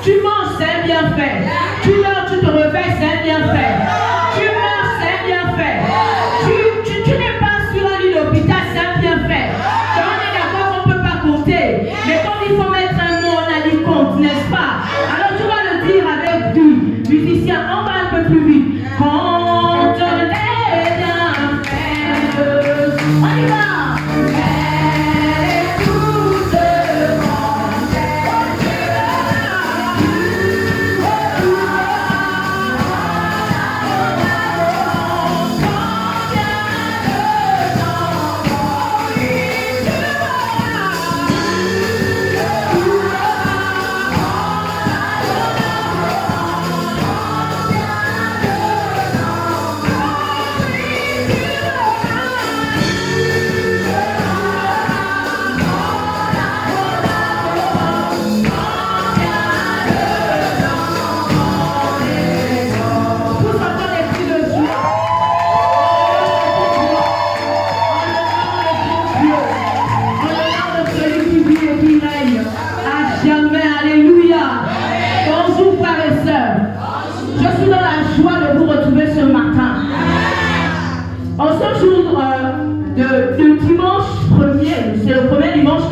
Tu manges, c'est un bienfait. Tu dors, tu te réveilles, c'est un bienfait. Tu manges, c'est un bienfait. Tu n'es pas sur un lit d'hôpital, c'est un bienfait. Donc on est d'accord qu'on ne peut pas compter. Mais quand il faut mettre un mot, on a dit compte, n'est-ce pas? Alors tu vas le dire avec lui. Musicien, on va un peu plus vite. Compte les bienfaits. On y va.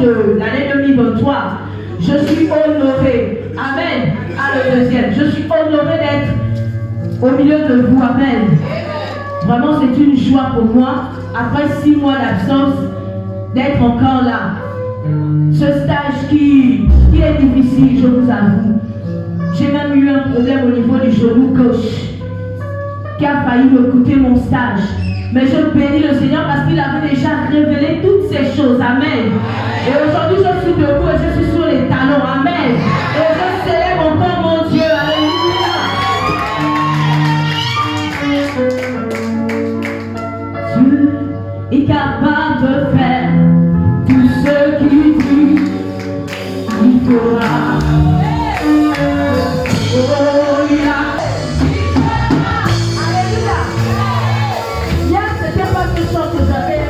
De l'année 2023, je suis honoré. Amen. À le deuxième. Je suis honoré d'être au milieu de vous. Amen. Vraiment, c'est une joie pour moi, après 6 mois d'absence, d'être encore là. Ce stage qui est difficile, je vous avoue. J'ai même eu un problème au niveau du genou gauche qui a failli me coûter mon stage. Mais je bénis le Seigneur parce qu'il avait déjà révélé toutes ces choses. Amen. Et aujourd'hui, je suis debout et je suis sur les talons. Amen. Et je célèbre encore mon Dieu. Alléluia. Dieu est capable de faire tout ce qu'il dit. Il fera. Oh, il a. Que j'avais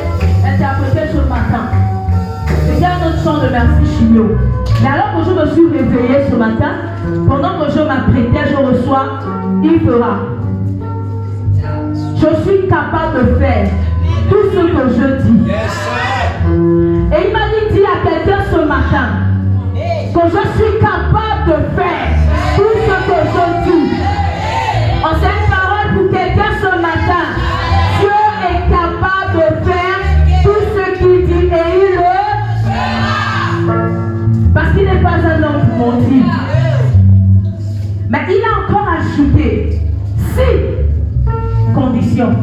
interprété ce matin. C'était un autre chant de Merci Chimio. Mais alors que je me suis réveillée ce matin, pendant que je m'apprêtais, je reçois, il fera. Je suis capable de faire tout ce que je dis. Et il m'a dit à quelqu'un ce matin que je suis capable de faire tout ce que je dis. En cette parole pour quelqu'un ce matin, Dieu est capable de faire tout ce qu'il dit et il le fera. Parce qu'il n'est pas un homme pour mentir. Mais il a encore ajouté 6 conditions.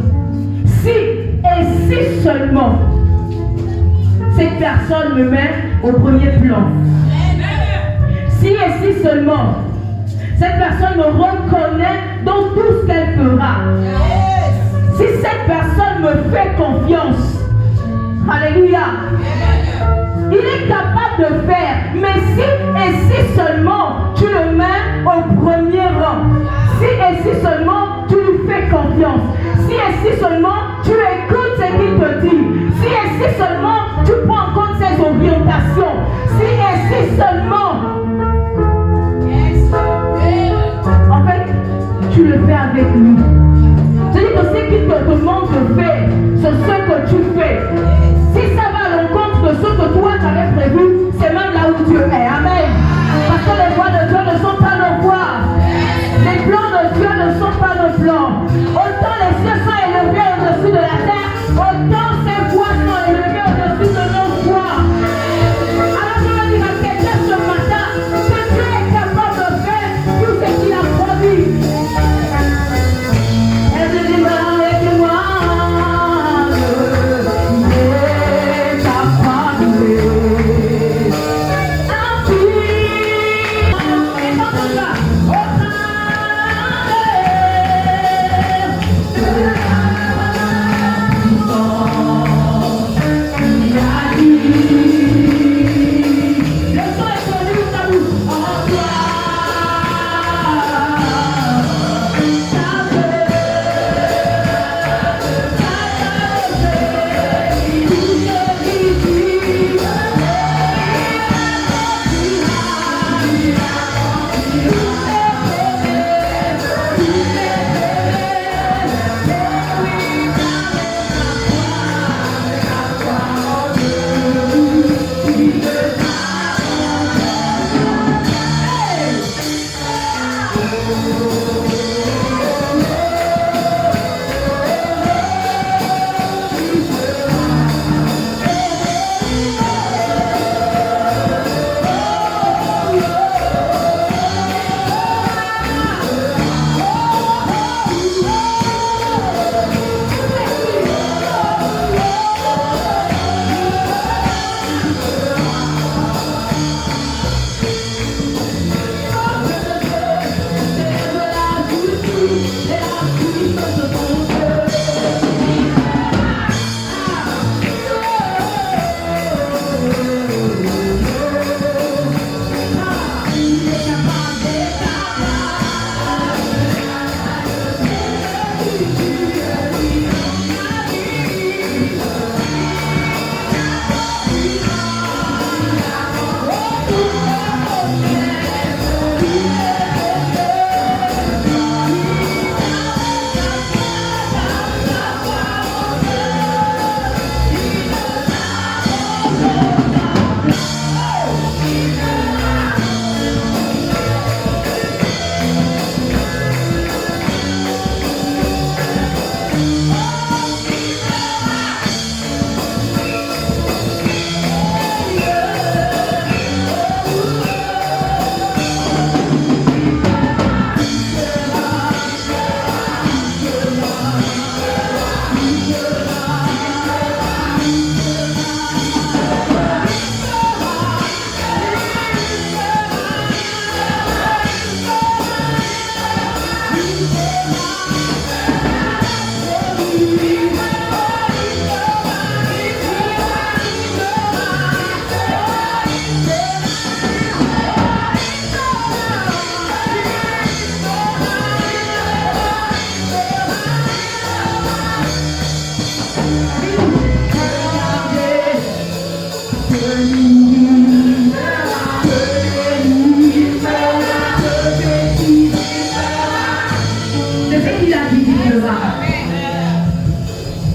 Si et si seulement cette personne me met au premier plan. Si et si seulement cette personne me reconnaît dans tout ce qu'elle fera. Si cette personne me fait confiance, alléluia, il est capable de faire. Mais si et si seulement tu le mets au premier rang, si et si seulement tu lui fais confiance, si et si seulement tu écoutes ce qu'il te dit, si et si seulement tu prends en compte ses orientations, si et si seulement, en fait, tu le fais avec lui. C'est-à-dire que ce qu'il te demande de faire, c'est ce que tu fais. Si ça va à l'encontre de ce que toi tu avais prévu, c'est même là où Dieu est. Amen. Parce que les voies de Dieu ne sont pas nos voies. Les plans de Dieu ne sont pas nos plans. Autant les cieux sont élevés au-dessus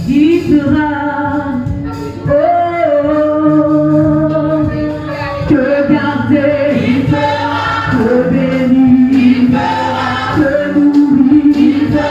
il fera. Que garder, il fera. Que bénir, il fera. Que nourrir, il fera.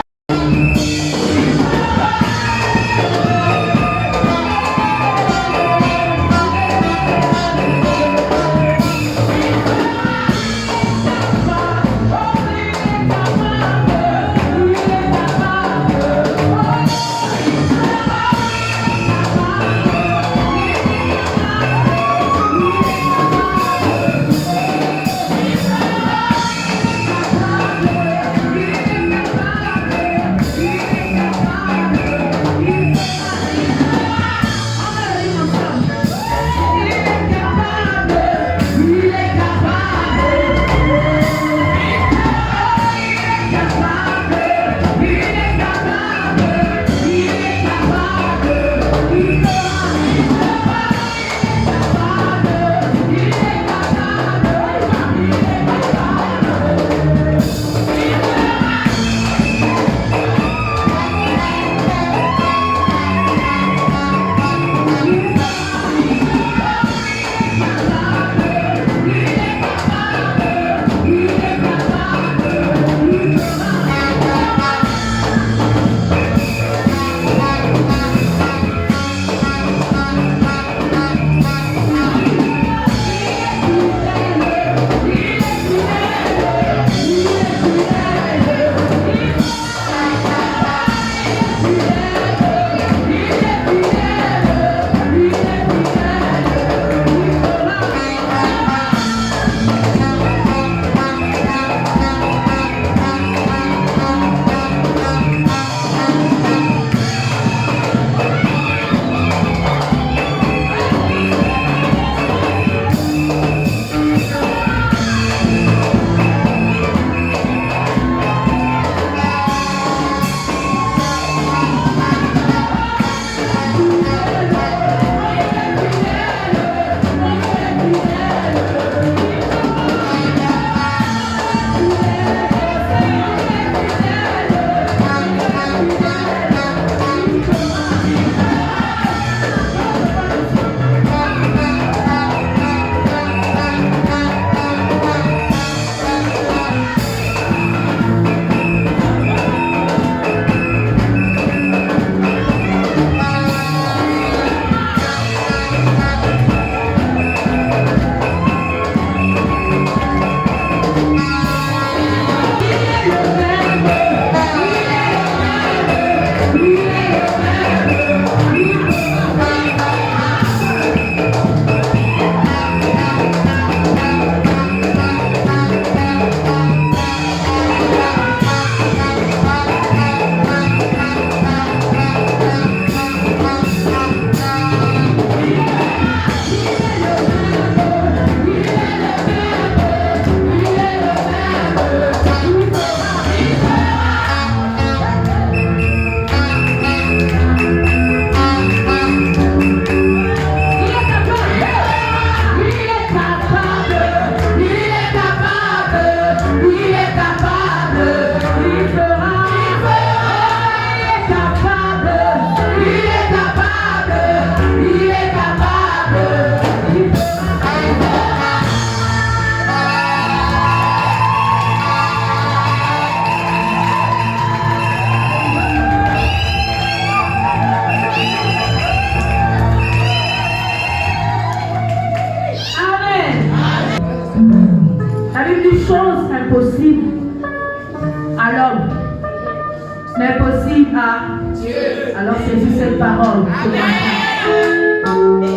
mais possible à Dieu. Alors saisis cette parole.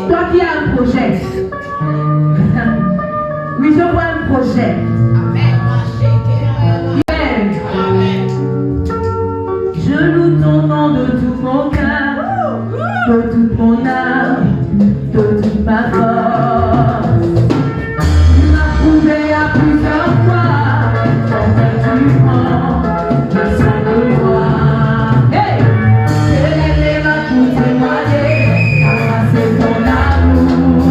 Toi qui as un projet. Oui, je vois un projet. Amen. Je loue ton nom de tout mon cœur, de toute mon âme, de toute ma force. Tu m'as prouvé à plusieurs fois, quand tu prends le sang de moi. Hey! Je l'ai ma pour témoigner, car c'est ton amour,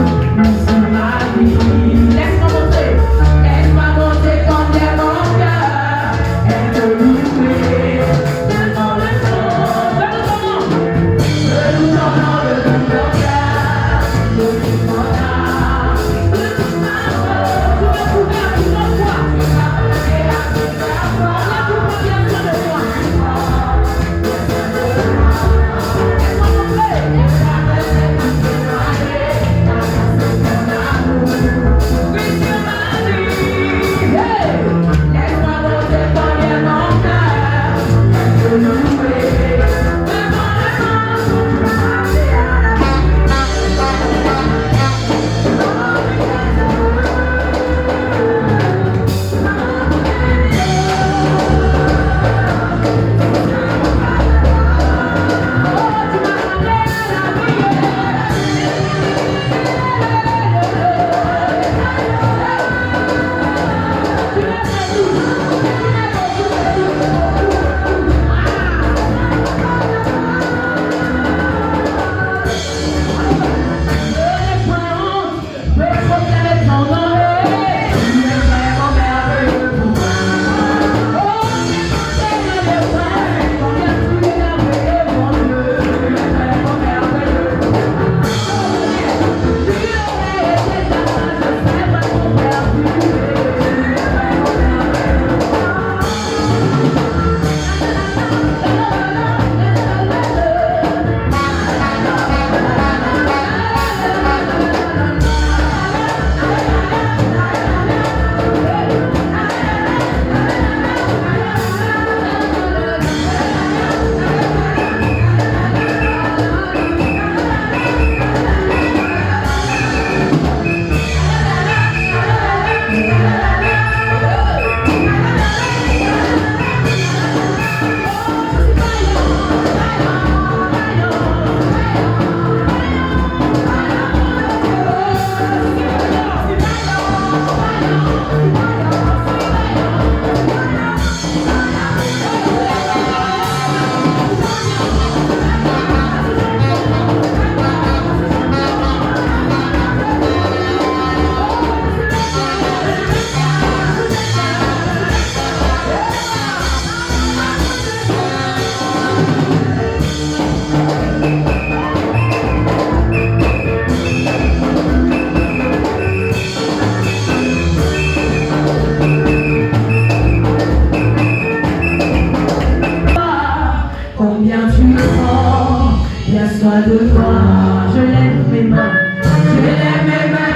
sur ma vie. Laisse-moi montrer combien mon cœur est loué devant le trône. m'assois devant, je lève mes mains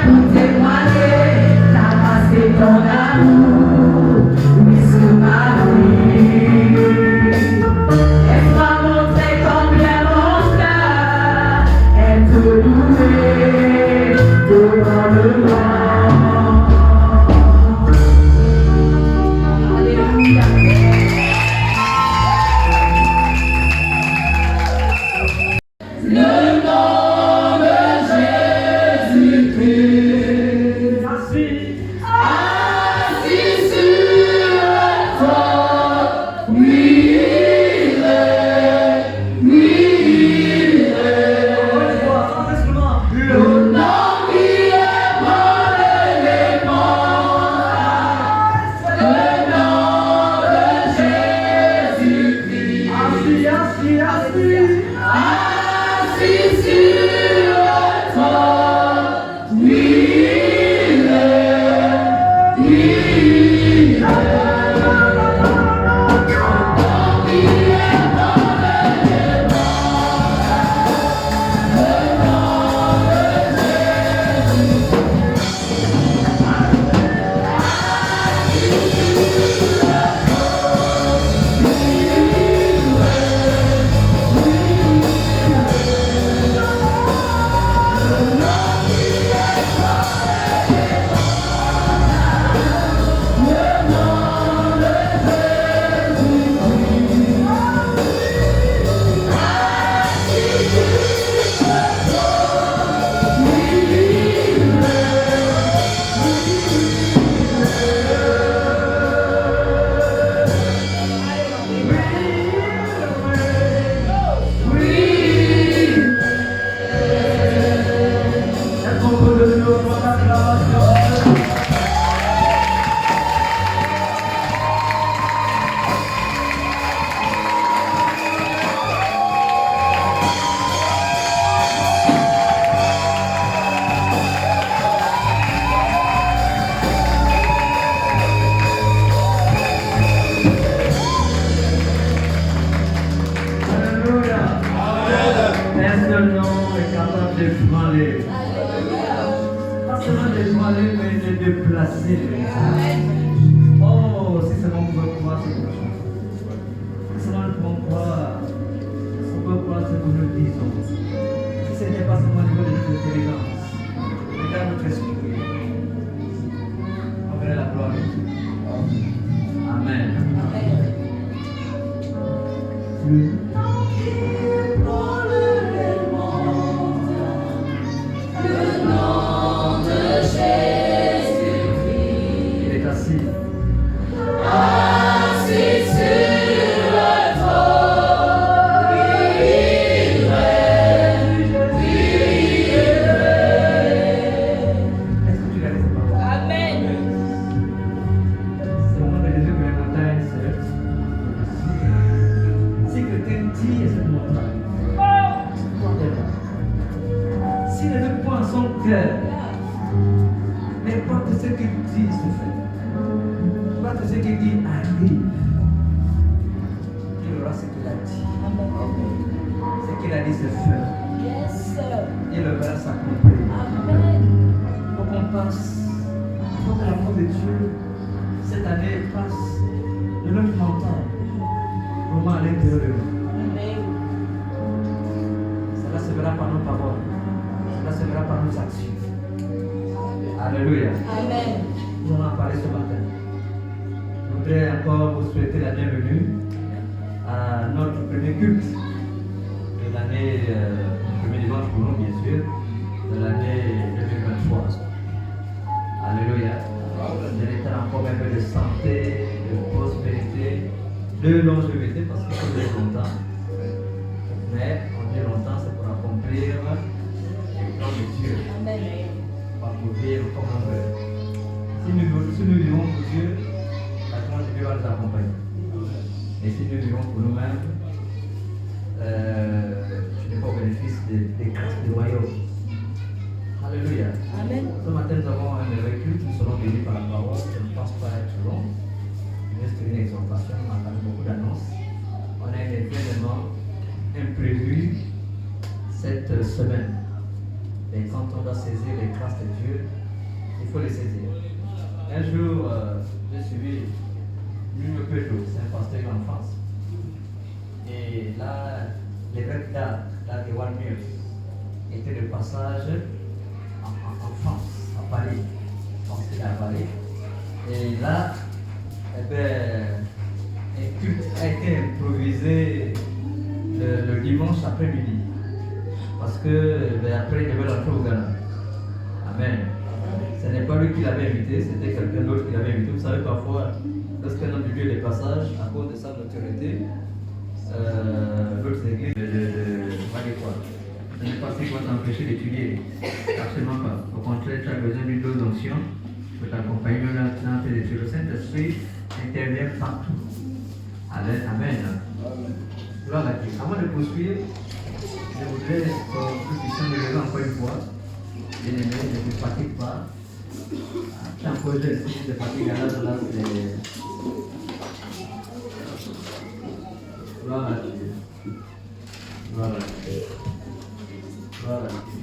pour témoigner ta grâce et ton amour, oui, sur ma vie. Laisse-moi montrer combien mon cœur est te louer devant le monde. Alléluia. cette semaine. Et quand on doit saisir les grâces de Dieu, il faut les saisir. Un jour, j'ai suivi Nuno Pedro, c'est un pasteur en France. Et là, l'évêque de Walmir était de passage en France, à Paris. Je pense qu'il est à Paris. Et là, un culte a été improvisé le dimanche après-midi. Parce que après, il devait rentrer au Ghana. Amen. Ce n'est pas lui qui l'avait invité, c'était quelqu'un d'autre qui l'avait invité. Vous savez, parfois, lorsqu'un homme du lieu des passages, à cause de sa notoriété, l'autre église ce n'est pas ce qui va t'empêcher d'étudier. Absolument pas. Au contraire, tu as besoin d'une dose d'onction pour t'accompagner même dans tes études. Le Saint-Esprit intervient partout. Amen. Gloire à Dieu. Avant de poursuivre, je voudrais que nous puissions nous lever encore une fois. Bien aimé, ne te fatigue pas. Tu as un projet, si tu te fatigues, là, c'est. Gloire à Dieu. Gloire à Dieu. Gloire à Dieu.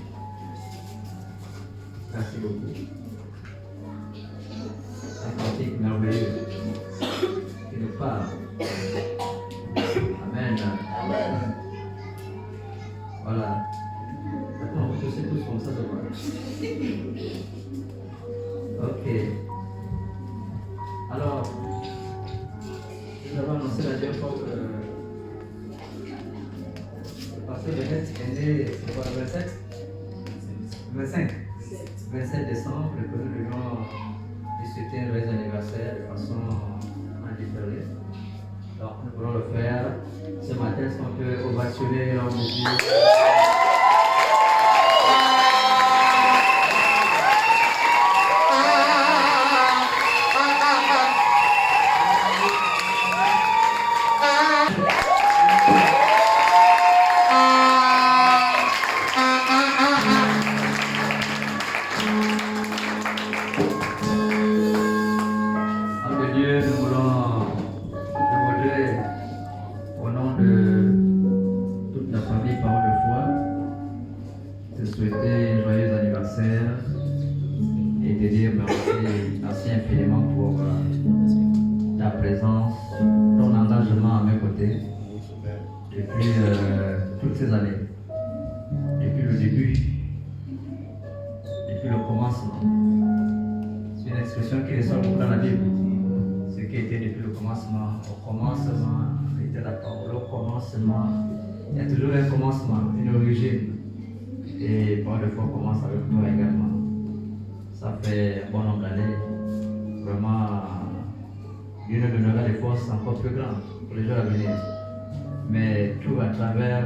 Merci beaucoup. Un cantique merveilleux qui nous parle. Amen. Amen. Voilà. Maintenant, on peut tous comme ça de voir. Ok. Alors, nous avons annoncé la dernière fois que le pasteur Bennett est né, c'est quoi, le 27 27 décembre, que nous devions lui souhaiter un joyeux anniversaire de façon indifférée. Donc, nous voulons le faire ce matin. Est-ce qu'on peut ovationner l'homme de Dieu? Il y a toujours un commencement, une origine. Et par de fois, on commence avec toi également. Ça fait un bon nombre d'années. Vraiment, Dieu nous donnera des forces encore plus grandes pour les jours à venir. Mais tout à travers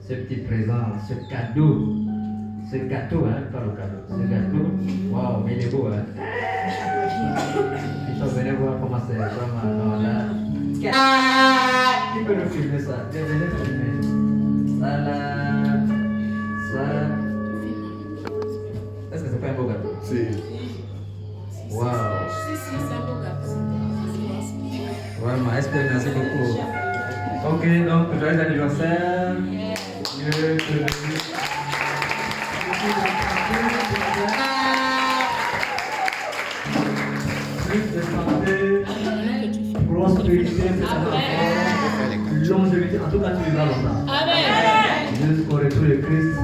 ce petit présent, ce cadeau, ce gâteau, hein, pas le cadeau, ce gâteau, waouh, mais il est beau, hein. Je suis venu voir comment c'est vraiment là. Qui peut nous filmer ça? Venez filmer. Ça là. Est-ce que c'est pas un beau gâteau? Si. Waouh. Si, c'est un beau gâteau. Vraiment, merci beaucoup. Ok, donc, joyeux anniversaire. Dieu te bénisse. Plus de santé, prospérité, longévité, en tout cas tu vivras longtemps. Amen. Jusqu'au retour de Christ,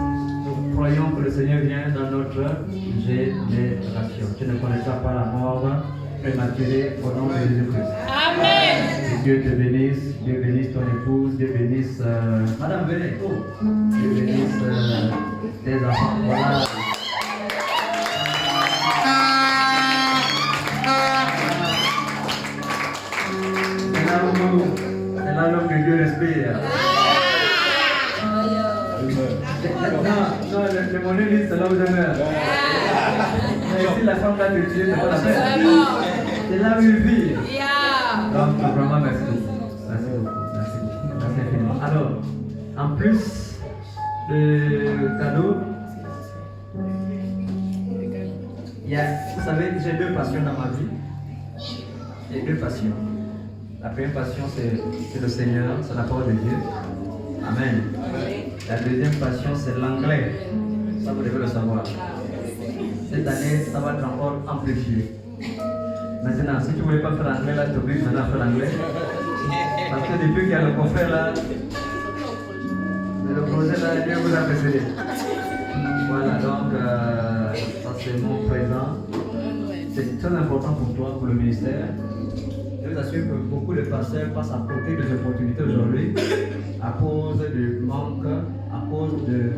nous croyons que le Seigneur vient dans notre génération. Tu ne connaîtras pas la mort prématurée au nom de Jésus-Christ. Amen. Que Dieu te bénisse, Dieu bénisse ton épouse, Dieu bénisse Madame venez, Dieu bénisse tes enfants. Voilà. C'est là l'homme que Dieu respire. Non, le monolithe, c'est là où je meurs. Mais si la femme là te tue, c'est pas la peine. C'est là où il vit. Donc, vraiment, merci beaucoup. Merci beaucoup. Merci infiniment. Alors, en plus de cadeau, vous savez, j'ai deux passions dans ma vie. J'ai deux passions. La première passion, c'est le Seigneur, c'est la parole de Dieu. Amen. La deuxième passion, c'est l'anglais. Ça, vous devez le savoir. Cette année, ça va être encore amplifié. Maintenant, si tu ne voulais pas faire l'anglais, là, tu obliges maintenant à faire l'anglais. Parce que depuis qu'il y a le coffret là, le projet là, Dieu vous a précédé. Voilà, donc, ça c'est mon présent. C'est très important pour toi, pour le ministère. Je vous assure que beaucoup de pasteurs passent à côté des opportunités aujourd'hui à cause du manque, à cause de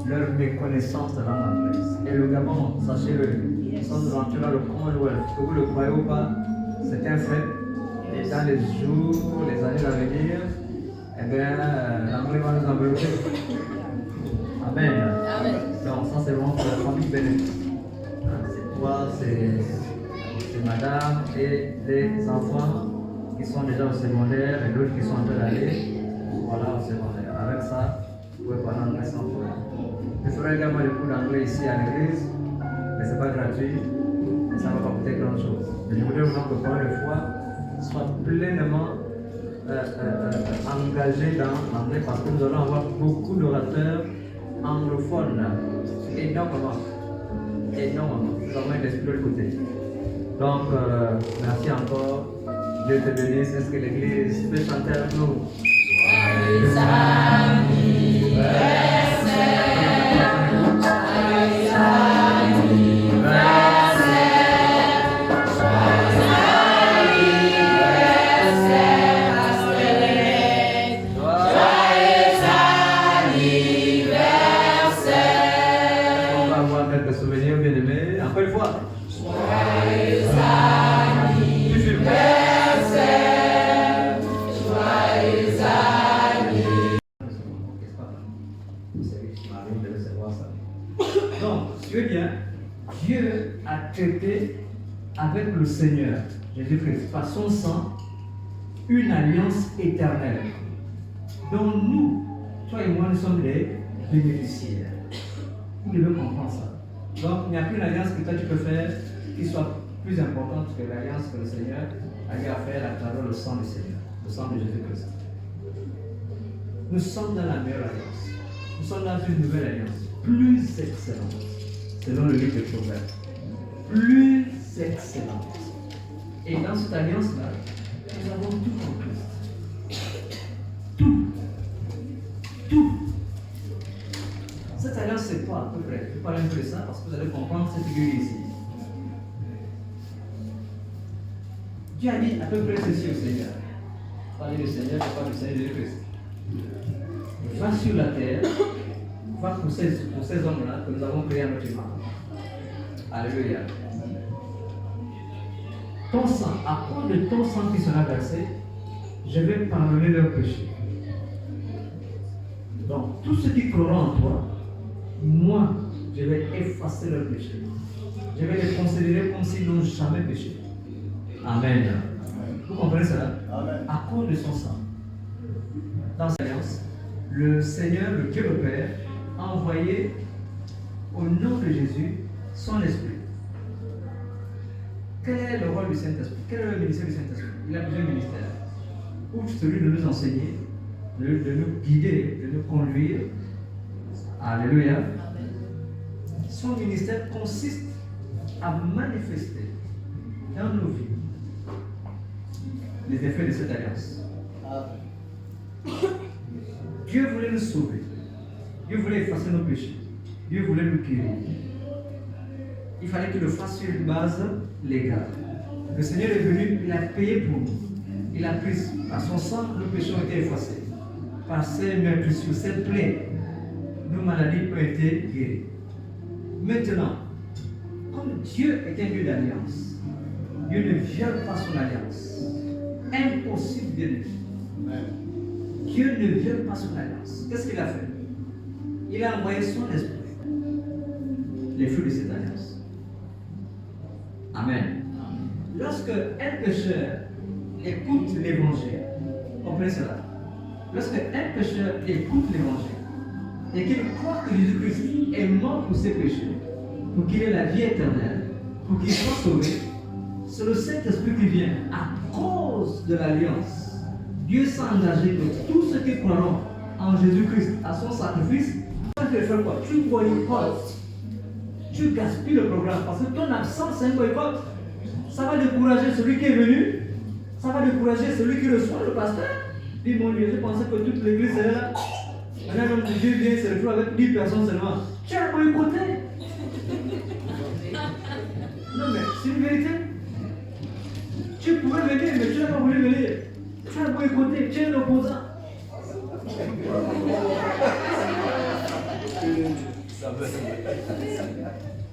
leur méconnaissance de la langue anglaise. Et le Gabon, sachez-le, nous sommes rentrés dans le Commonwealth. Que vous le croyez ou pas, c'est un fait. Et dans les jours, les années à venir, eh bien, l'anglais va nous envelopper. Amen. Donc, ça c'est vraiment pour la famille Bennett. C'est toi, c'est madame et les enfants qui sont déjà au secondaire et d'autres qui sont en train d'aller voilà, au secondaire. Avec ça, vous pouvez parler anglais sans problème. Je ferai également des cours d'anglais ici à l'église, mais ce n'est pas gratuit et ça ne va pas coûter grand chose. Mais je voudrais vraiment que par une fois, soit pleinement engagé dans l'anglais parce que nous allons avoir beaucoup d'orateurs anglophones. Énormément. Nous avons un esprit de l'autre côté. Donc, merci encore. Dieu te bénisse. Est-ce que l'église peut chanter avec nous? Joyeux On va avoir quelques souvenirs bien aimés. Encore une fois. Donc, tu es bien, Dieu a traité avec le Seigneur, Jésus-Christ, par son sang, une alliance éternelle, dont nous, toi et moi, nous sommes les bénéficiaires. Vous devez comprendre ça. Donc, il n'y a plus une alliance que toi tu peux faire qui soit plus importante que l'alliance que le Seigneur a eu à faire à travers le sang du Seigneur, le sang de Jésus-Christ. Nous sommes dans la meilleure alliance. Nous sommes dans une nouvelle alliance, plus excellente, selon le livre de Proverbes. Plus excellente. Et dans cette alliance-là, nous avons tout en Christ. Tout. Tout. Cette alliance, c'est quoi à peu près? Je vais parler un peu de ça parce que vous allez comprendre cette figure ici. Dieu a dit à peu près ceci au Seigneur. Parler du Seigneur, je parle du Seigneur Jésus-Christ. Va sur la terre, va pour ces hommes-là que nous avons créés à notre image. Alléluia. Ton sang, à cause de ton sang qui sera versé, je vais pardonner leurs péchés. Donc, tous ceux qui croiront en toi, moi, je vais effacer leurs péchés. Je vais les considérer comme s'ils n'ont jamais péché. Amen. Vous comprenez cela? Amen. À cause de son sang. Dans cette alliance, le Seigneur, le Dieu le Père, a envoyé au nom de Jésus son esprit. Quel est le rôle du Saint-Esprit? Quel est le ministère du Saint-Esprit? Il a plusieurs ministères. Outre celui de nous enseigner, de nous guider, de nous conduire. Alléluia. Son ministère consiste à manifester dans nos vies les effets de cette alliance. Dieu voulait nous sauver. Dieu voulait effacer nos péchés. Dieu voulait nous guérir. Il fallait qu'il le fasse sur une base légale. Le Seigneur est venu, il a payé pour nous. Il a pris par son sang, nos péchés ont été effacés. Par ses meurtrissures, ses plaies, nos maladies ont été guéries. Maintenant, comme Dieu est un Dieu d'alliance, Dieu ne viole pas son alliance. Impossible de lui. Dieu ne viole pas son alliance. Qu'est-ce qu'il a fait? Il a envoyé son esprit, les fruits de cette alliance. Amen. Lorsque un pécheur écoute l'évangile, comprenez cela. Lorsque un pécheur écoute l'évangile et qu'il croit que Jésus-Christ est mort pour ses péchés, pour qu'il ait la vie éternelle, pour qu'il soit sauvé, c'est le Saint-Esprit qui vient à cause de l'alliance. Dieu s'est engagé que tous ceux qui croiront en Jésus-Christ, à son sacrifice, tu fais quoi? Tu boycottes. Tu gaspilles le programme parce que ton absence, c'est un boycott. Ça va décourager celui qui est venu. Ça va décourager celui qui reçoit le pasteur. Dis mon Dieu, je pensais que toute l'église est là. Un homme de Dieu vient se retrouve avec 10 personnes seulement. Tu as boycotté. Non mais c'est une vérité. Tu pouvais venir, mais tu n'as pas voulu venir. Tu as boycotté, tu es un opposant.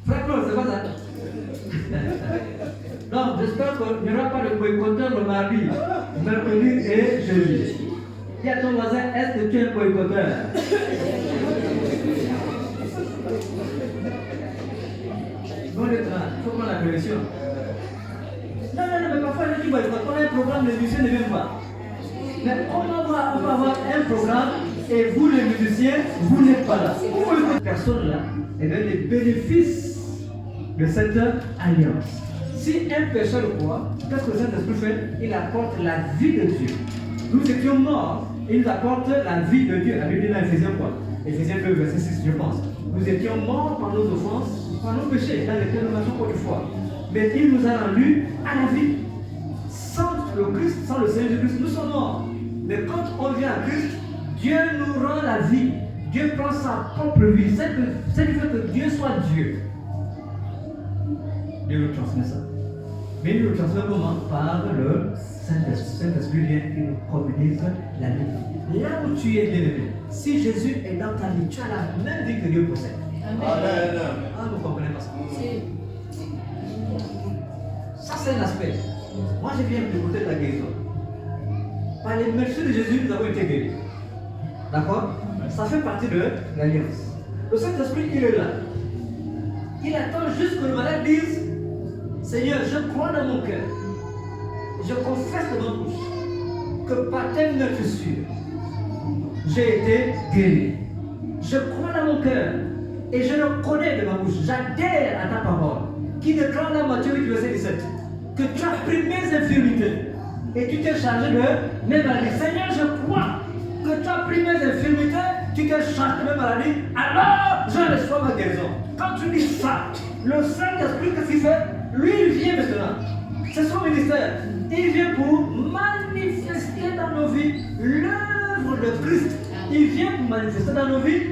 Frère Claude, c'est pas ça. Non, j'espère qu'il n'y aura pas de boycotteur le mardi, mercredi et jeudi. Dis à ton voisin, est-ce que tu es un boycotteur? Bon, il faut prendre la prévention. Non, mais parfois, les gens boycottent. On a un programme, les musiciens ne viennent pas. Mais comment on peut avoir un programme et vous, les musiciens, vous n'êtes pas là? Pourquoi cette personne-là, elle a les bénéfices de cette alliance? Si un pécheur croit, qu'est-ce que le Saint-Esprit fait? Il apporte la vie de Dieu. Nous étions morts, et il nous apporte la vie de Dieu. La Bible dit dans Éphésiens quoi? Éphésiens 2, verset 6, je pense. Nous étions morts par nos offenses, par nos péchés, dans lesquels nous marchons autrefois. Mais il nous a rendus à la vie. Sans le Christ, sans le Seigneur Jésus-Christ, nous sommes morts. Mais quand on vient à Christ, Dieu nous rend la vie. Dieu prend sa propre vie. C'est du fait que Dieu soit Dieu. Dieu nous transmet ça. Mais il nous transmet comment? Par le Saint-Esprit. Saint-Esprit vient et nous communique la vie. Là où tu es bien-aimé, si Jésus est dans ta vie, tu as la même vie que Dieu possède. Amen. Ah, vous comprenez pas ça? Ça, c'est un aspect. Moi, je viens de côté de la guérison. Par les merci de Jésus, nous avons été guéris. D'accord? Ça fait partie de l'alliance. Le Saint-Esprit, il est là. Il attend juste que le malade dise, Seigneur, je crois dans mon cœur. Je confesse de ma bouche que par tes meurtrissures, j'ai été guéri. Je crois dans mon cœur et je le connais de ma bouche. J'adhère à ta parole qui déclare dans Matthieu 8, verset 17 que tu as pris mes infirmités et tu t'es chargé de mes maladies. Seigneur, je crois que tu as pris mes infirmités, tu t'es chargé de mes maladies, alors je reçois ma guérison. Quand tu dis ça, le Saint-Esprit, qu'est-ce qu'il fait? Lui, il vient maintenant. C'est son ministère. Il vient pour manifester dans nos vies l'œuvre de Christ. Il vient pour manifester dans nos vies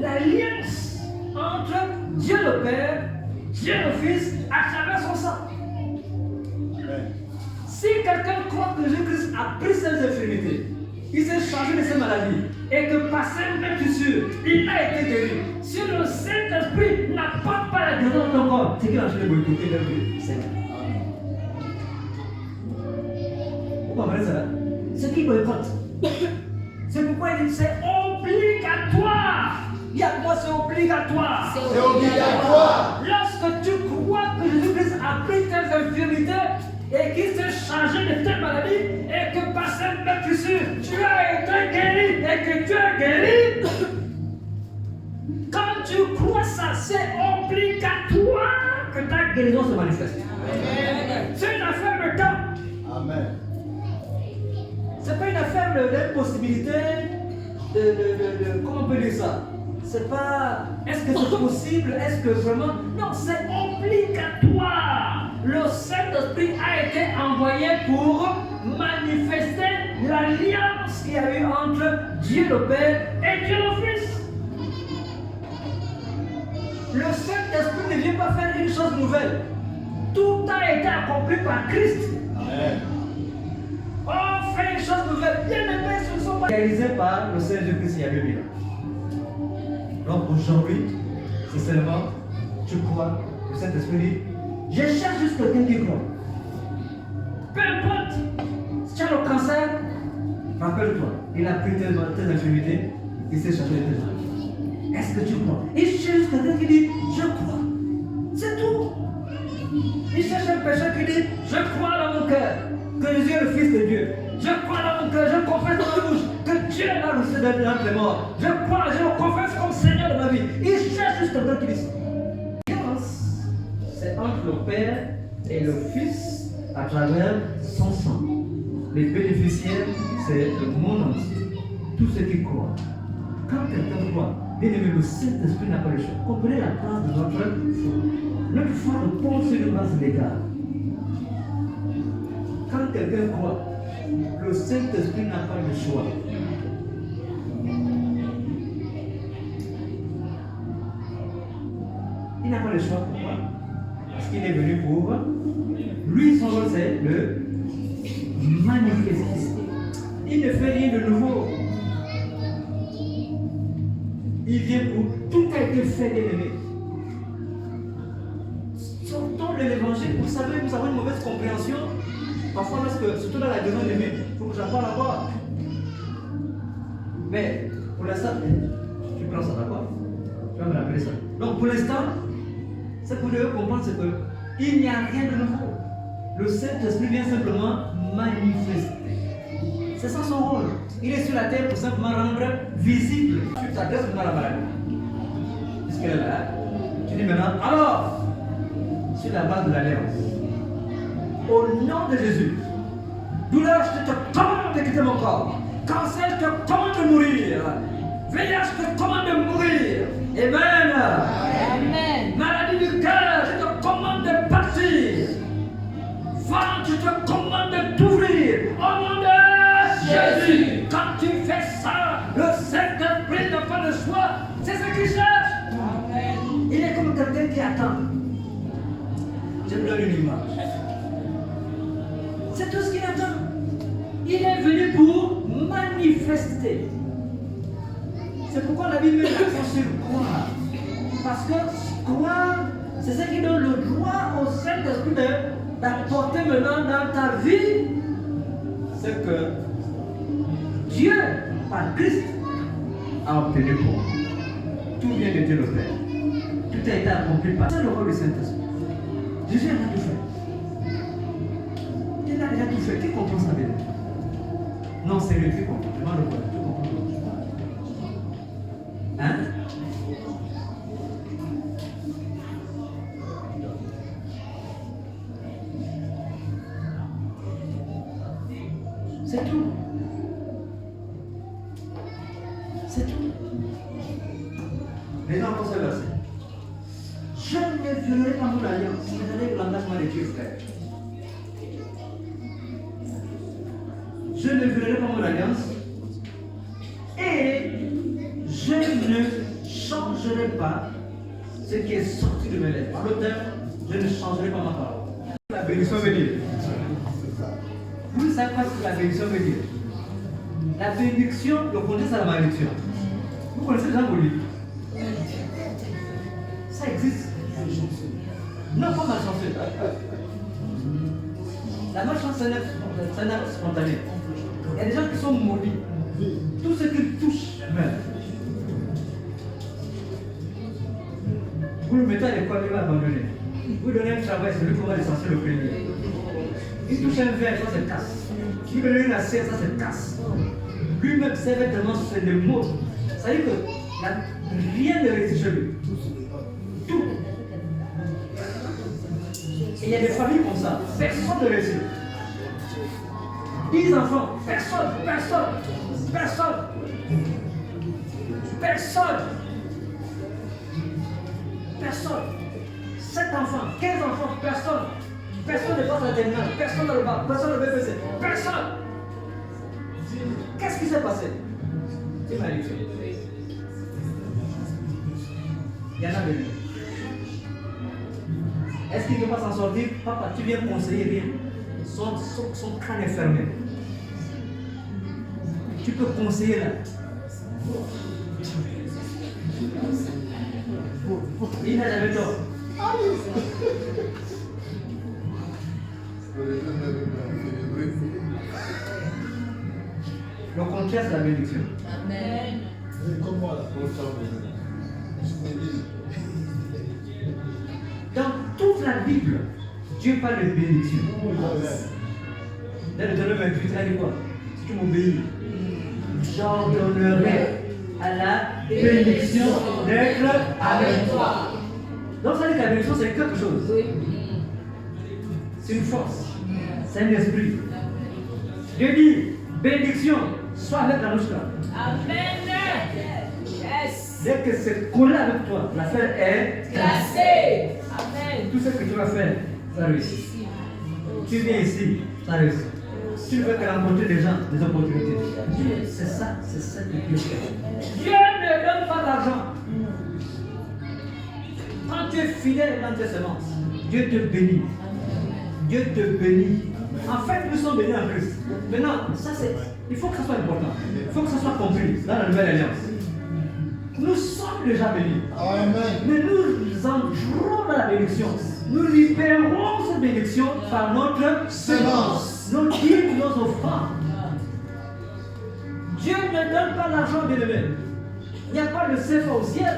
l'alliance entre Dieu le Père, Dieu le Fils, à travers son sang. Si quelqu'un croit que Jésus-Christ a pris ses infirmités, il s'est chargé de ses maladies, et que par ses meurtrissures, il a été guéri. Si le Saint-Esprit n'apporte pas la guérison dans ton corps, c'est qu'il a acheté de boycotter leur vie. Vous comprenez ça là? C'est qui boycotte. C'est pourquoi il dit c'est obligatoire. Il y a quoi, c'est obligatoire. C'est obligatoire. Lorsque tu crois que Jésus-Christ a pris tes infirmités et qu'il s'est chargé de tes maladies et que par cette meurtrissure, tu as été guéri et que tu es guéri. Quand tu crois ça, c'est obligatoire que ta guérison se manifeste. Amen. C'est une affaire de temps. Amen. C'est pas une affaire d'impossibilité, comment on peut dire ça? C'est pas, est-ce que c'est possible, est-ce que vraiment, non, c'est obligatoire. Le Saint-Esprit a été envoyé pour manifester l'alliance qu'il y a eu entre Dieu le Père et Dieu le Fils. Le Saint-Esprit ne vient pas faire une chose nouvelle. Tout a été accompli par Christ. Amen. On fait une chose nouvelle. Bien aimés, ce ne sont pas réalisés par le Seigneur Jésus-Christ il y a 2000 ans. Donc aujourd'hui, c'est seulement, tu crois, le Saint-Esprit dit, je cherche juste quelqu'un qui croit. Peu importe, si tu as le cancer, rappelle-toi, il a pris tes infirmités, il s'est chargé de tes maladies. Est-ce que tu crois? Il cherche juste quelqu'un qui dit, je crois. C'est tout. Il cherche un pécheur qui dit, je crois dans mon cœur que Jésus est le Fils de Dieu. Je crois dans mon cœur, je confesse dans ma bouche que Dieu est là entre les morts. Je crois, je le confesse comme Seigneur de ma vie. Il cherche juste quelqu'un qui dit. C'est entre le Père et le Fils à travers son sang. Les bénéficiaires, c'est le monde entier. tous ceux qui croient. Quand quelqu'un croit, bien aimé, le Saint-Esprit n'a pas le choix. Comprenez la place de notre foi. Notre foi repose sur une base légale. Quand quelqu'un croit, le Saint-Esprit n'a pas le choix. Il n'a pas le choix. Pourquoi? Parce qu'il est venu pour. Lui, son rôle, c'est de manifester. Il ne fait rien de nouveau. Il vient pour. Tout a été fait, bien aimé. Sortons de l'évangile. Vous savez, nous avons une mauvaise compréhension. Parfois, surtout dans la deuxième année, il faut que j'en parle encore. Mais pour l'instant, tu prends ça d'accord? Tu vas me rappeler ça. Donc pour l'instant, ce que vous devez comprendre, c'est qu'il n'y a rien de nouveau. Le Saint-Esprit vient simplement manifester. C'est ça son rôle. Il est sur la terre pour simplement rendre visible. Tu t'adresses maintenant à la maladie. Puisqu'elle est là, tu dis maintenant, alors, sur la base de l'alliance, au nom de Jésus, douleur, je te commande de quitter mon corps. Cancer, je te commande de mourir. VIH, je te commande de mourir. Amen. Amen. Maladie du cœur, je te commande de partir. Ventre, je te commande de t'ouvrir. Au nom de Jésus. Quand tu fais ça, le Saint-Esprit n'a pas de choix. C'est ce qu'il cherche. Amen. Il est comme quelqu'un qui attend. Je me donne une image. C'est tout ce qu'il attend. Il est venu pour manifester. C'est pourquoi la Bible met l'accent sur croire. Parce que croire, c'est ce qui donne le droit au Saint-Esprit d'apporter maintenant dans ta vie ce que Dieu, par Christ, a obtenu pour toi. Tout vient de Dieu le Père. Tout a été accompli par le rôle du Saint-Esprit. Jésus a tout fait. Il a déjà tout fait. Qui comprend ça bien? Non, c'est lui qui comprend. Je demande le quoi. Tu comprends? Hein? C'est tout. C'est tout. Maintenant, on se verset. Je ne violerai pas mon alliance. Regardez l'engagement de Dieu, frère. Je ne violerai pas mon alliance. Et je ne changerai pas ce qui est sorti de mes lèvres. En d'autres termes, je ne changerai pas ma parole. La bénédiction veut dire. Vous ne savez pas ce que la bénédiction veut dire. La bénédiction, le contraire, c'est la malédiction. Vous connaissez Jean Boli? Ça existe. Non, pas malchanceux. La malchance, c'est un acte spontané. Il y a des gens qui sont maudits. Tout ce qu'ils touchent meurt. Vous le mettez à l'école, il va abandonner. Vous donnez un travail, c'est lui qui va licencier le premier. Il touche un verre, ça se casse. Il veut donner une assiette, ça se casse. Lui-même sait tellement c'est des mots. Ça veut dire que rien ne résiste chez lui. Tout. Et il y a des familles comme ça. Personne ne réussit. 10 enfants, personne. 7 enfants, 15 enfants, personne. Personne ne passe la terminale, personne dans le bac, personne ne BPC, personne. Qu'est-ce qui s'est passé? C'est malédiction. Il y en a de lui. Est-ce qu'il ne peut pas s'en sortir? Papa, tu viens conseiller rien. Son crâne est fermé. Tu peux conseiller là. Il n'a jamais tort. Le contraire, c'est la bénédiction. Amen. Dans toute la Bible, Dieu parle de bénédiction. Dans le Deutéronome 28, elle dit quoi? Si tu m'obéis, j'ordonnerai à la bénédiction d'être avec toi. Donc ça dit que la bénédiction c'est quelque chose. C'est une force. C'est un esprit. Dieu dit bénédiction Sois avec la louche là. Amen. Yes. Dès que c'est collé avec toi, l'affaire est Classé. Amen. tout ce que tu vas faire, ça réussit. Tu viens ici, ça réussit. Tu veux rencontrer des gens, des opportunités. C'est ça que Dieu fait. Dieu ne donne pas d'argent. Quand tu es fidèle dans tes semences, Dieu te bénit. Dieu te bénit. En fait, nous sommes bénis en Christ. Maintenant, il faut que ça soit important. Il faut que ça soit compris dans la nouvelle alliance. Nous sommes déjà bénis. Amen. Mais nous entrons dans la bénédiction. Nous libérons cette bénédiction par notre Sémence. nos dîmes, nos offrandes. Dieu ne donne pas l'argent, bien-aimé. Il n'y a pas de CFA au ciel.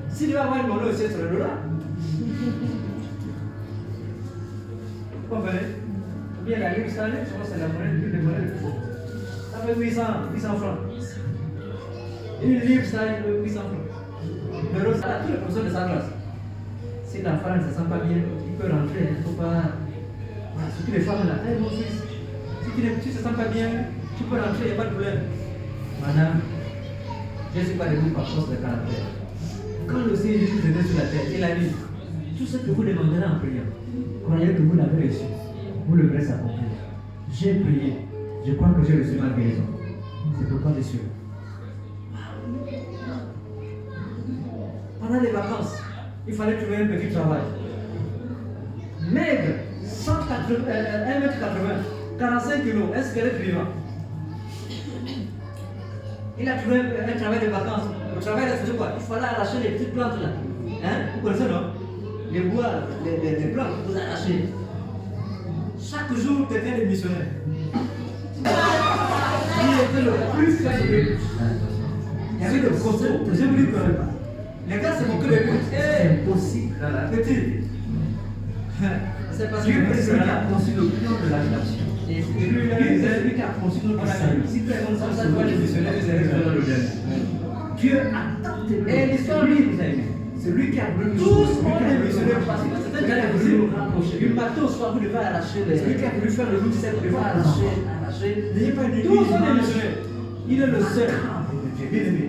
S'il va avoir une monnaie au ciel, c'est le dollar. Vous comprenez? Ou bien la livre sterling, je crois que c'est la monnaie de plus forte. Ça fait 800 francs. Une livre sterling, 800 francs. L'euro, ça a tous les professeurs de sa classe. Si la femme ne se sent pas bien, il peut rentrer. Il ne faut pas. Voilà, surtout les femmes là. Hey, mon fils, si tu ne te sens pas bien, tu peux rentrer, il n'y a pas de problème. Madame, je ne suis pas debout par force de caractère. Quand le Seigneur Jésus était sur la terre, il a dit tout ce que vous demanderez en priant, croyez que vous l'avez reçu, vous le verrez s'accomplir. J'ai prié, je crois que j'ai reçu ma guérison. C'est pourquoi je suis là. Pendant les vacances, il fallait trouver un petit travail. Maigre, 1m80, 45 kg, un squelette vivant. Il a trouvé un travail de vacances. Le travail, c'est quoi? Il fallait arracher les petites plantes là. Hein? Vous connaissez, non? Les bois, les plantes, vous arrachez. Chaque jour, quelqu'un est missionnaire. Il était le plus fatigué. Il y avait des concepts, je ne vous connais pas. Les gars, c'est mon que les coups. C'est impossible. Petit. C'est parce que c'est celui qui a conçu le plan de la nation. Et c'est lui qui a conçu notre salut. Si tu as ça, tu vois les missionnaires, ils arrivent dans le dernier. Dieu a tant aimé. Et l'histoire, lui, vous avez aimé. C'est lui qui a voulu. Tous ont des missionnaires parce que c'était déjà voulu nous rapprocher. Une bateau, soit vous devez arracher les. C'est lui qui a voulu faire le route, c'est vous devez arracher. N'ayez pas une. Tous sont des missionnaires. Il est le seul.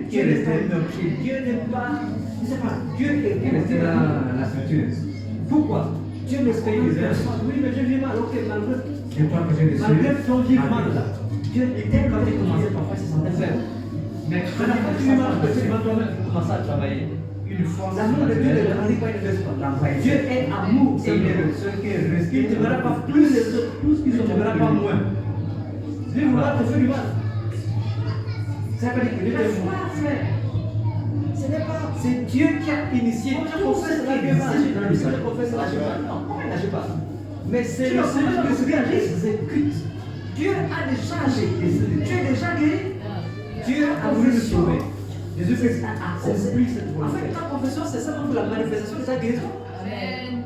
Qui est resté. Dieu n'est pas. Je ne sais pas. Dieu est resté dans la structure. Pourquoi? Dieu ne se paye les heures. Oui, mais je vis mal. Ok, malgré. Je crois que j'ai reçu. Malgré ton vivre mal là. Dieu était quand il commençait parfois, il se sentait faible. Mais quand tu vis mal, tu vas toi-même commencer à travailler. Une force. L'amour de Dieu ne grandit pas, il ne laisse pas. Dieu est amour. Et il est le seul qui est resté. Il ne te verra pas plus les autres, tout ce qu'ils ont, il ne te verra pas moins. Lui vouloir te faire du mal. Ça veut dire que Dieu te voit, frère. Ce n'est pas. C'est Dieu qui a initié. Tu confesses la Dieu va agir dans le ciel. Tu confesses la Dieu pas. Non, comment il n'agit pas? Mais c'est le Seigneur qui exécute. Dieu a déjà agi. Dieu est déjà guéri. Dieu a voulu nous sauver. Jésus-Christ a accompli cette volonté. En fait, ta confession, c'est ça pour la manifestation de ta guérison. Amen.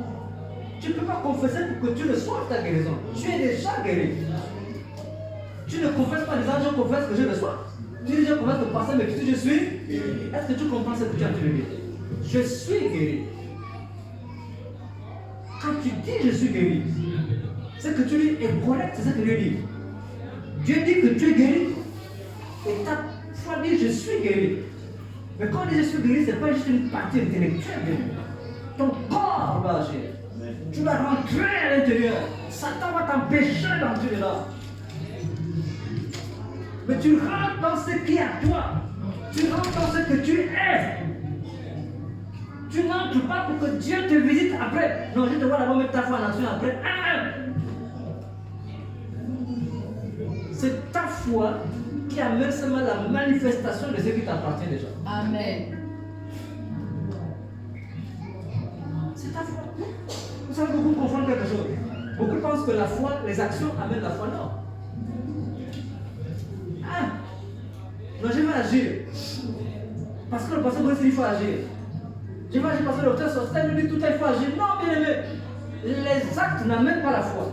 Tu ne peux pas confesser pour que tu reçoives ta guérison. Tu es déjà guéri. Tu ne confesses pas en disant je confesse que je reçois. Tu dis je confesse que par sa médecine je suis. Est-ce que tu comprends ce que tu as dit? Je suis guéri. Quand tu dis je suis guéri, ce que tu dis est correct, c'est ce que Dieu dit. Dieu dit que tu es guéri. Et ta foi dit je suis guéri. Mais quand on dit je suis guéri, ce n'est pas juste une partie intellectuelle. Ton corps va agir. Tu vas rentrer à l'intérieur. Satan va t'empêcher d'entrer là. Mais tu rentres dans ce qui est à toi. Tu rentres dans ce que tu es. Tu n'entres pas pour que Dieu te visite après. Non, je te vois d'abord mettre ta foi en action après. C'est ta foi qui amène seulement la manifestation de ce qui t'appartient déjà. Amen. C'est ta foi. Vous savez, beaucoup confondent quelque chose. Beaucoup pensent que la foi, les actions amènent la foi. Non. Non, je vais agir. Parce que le pasteur dit qu'il faut agir. Je vais agir parce que le docteur Sosthène nous dit tout il faut agir. Non, bien aimé. Les actes n'amènent pas la foi.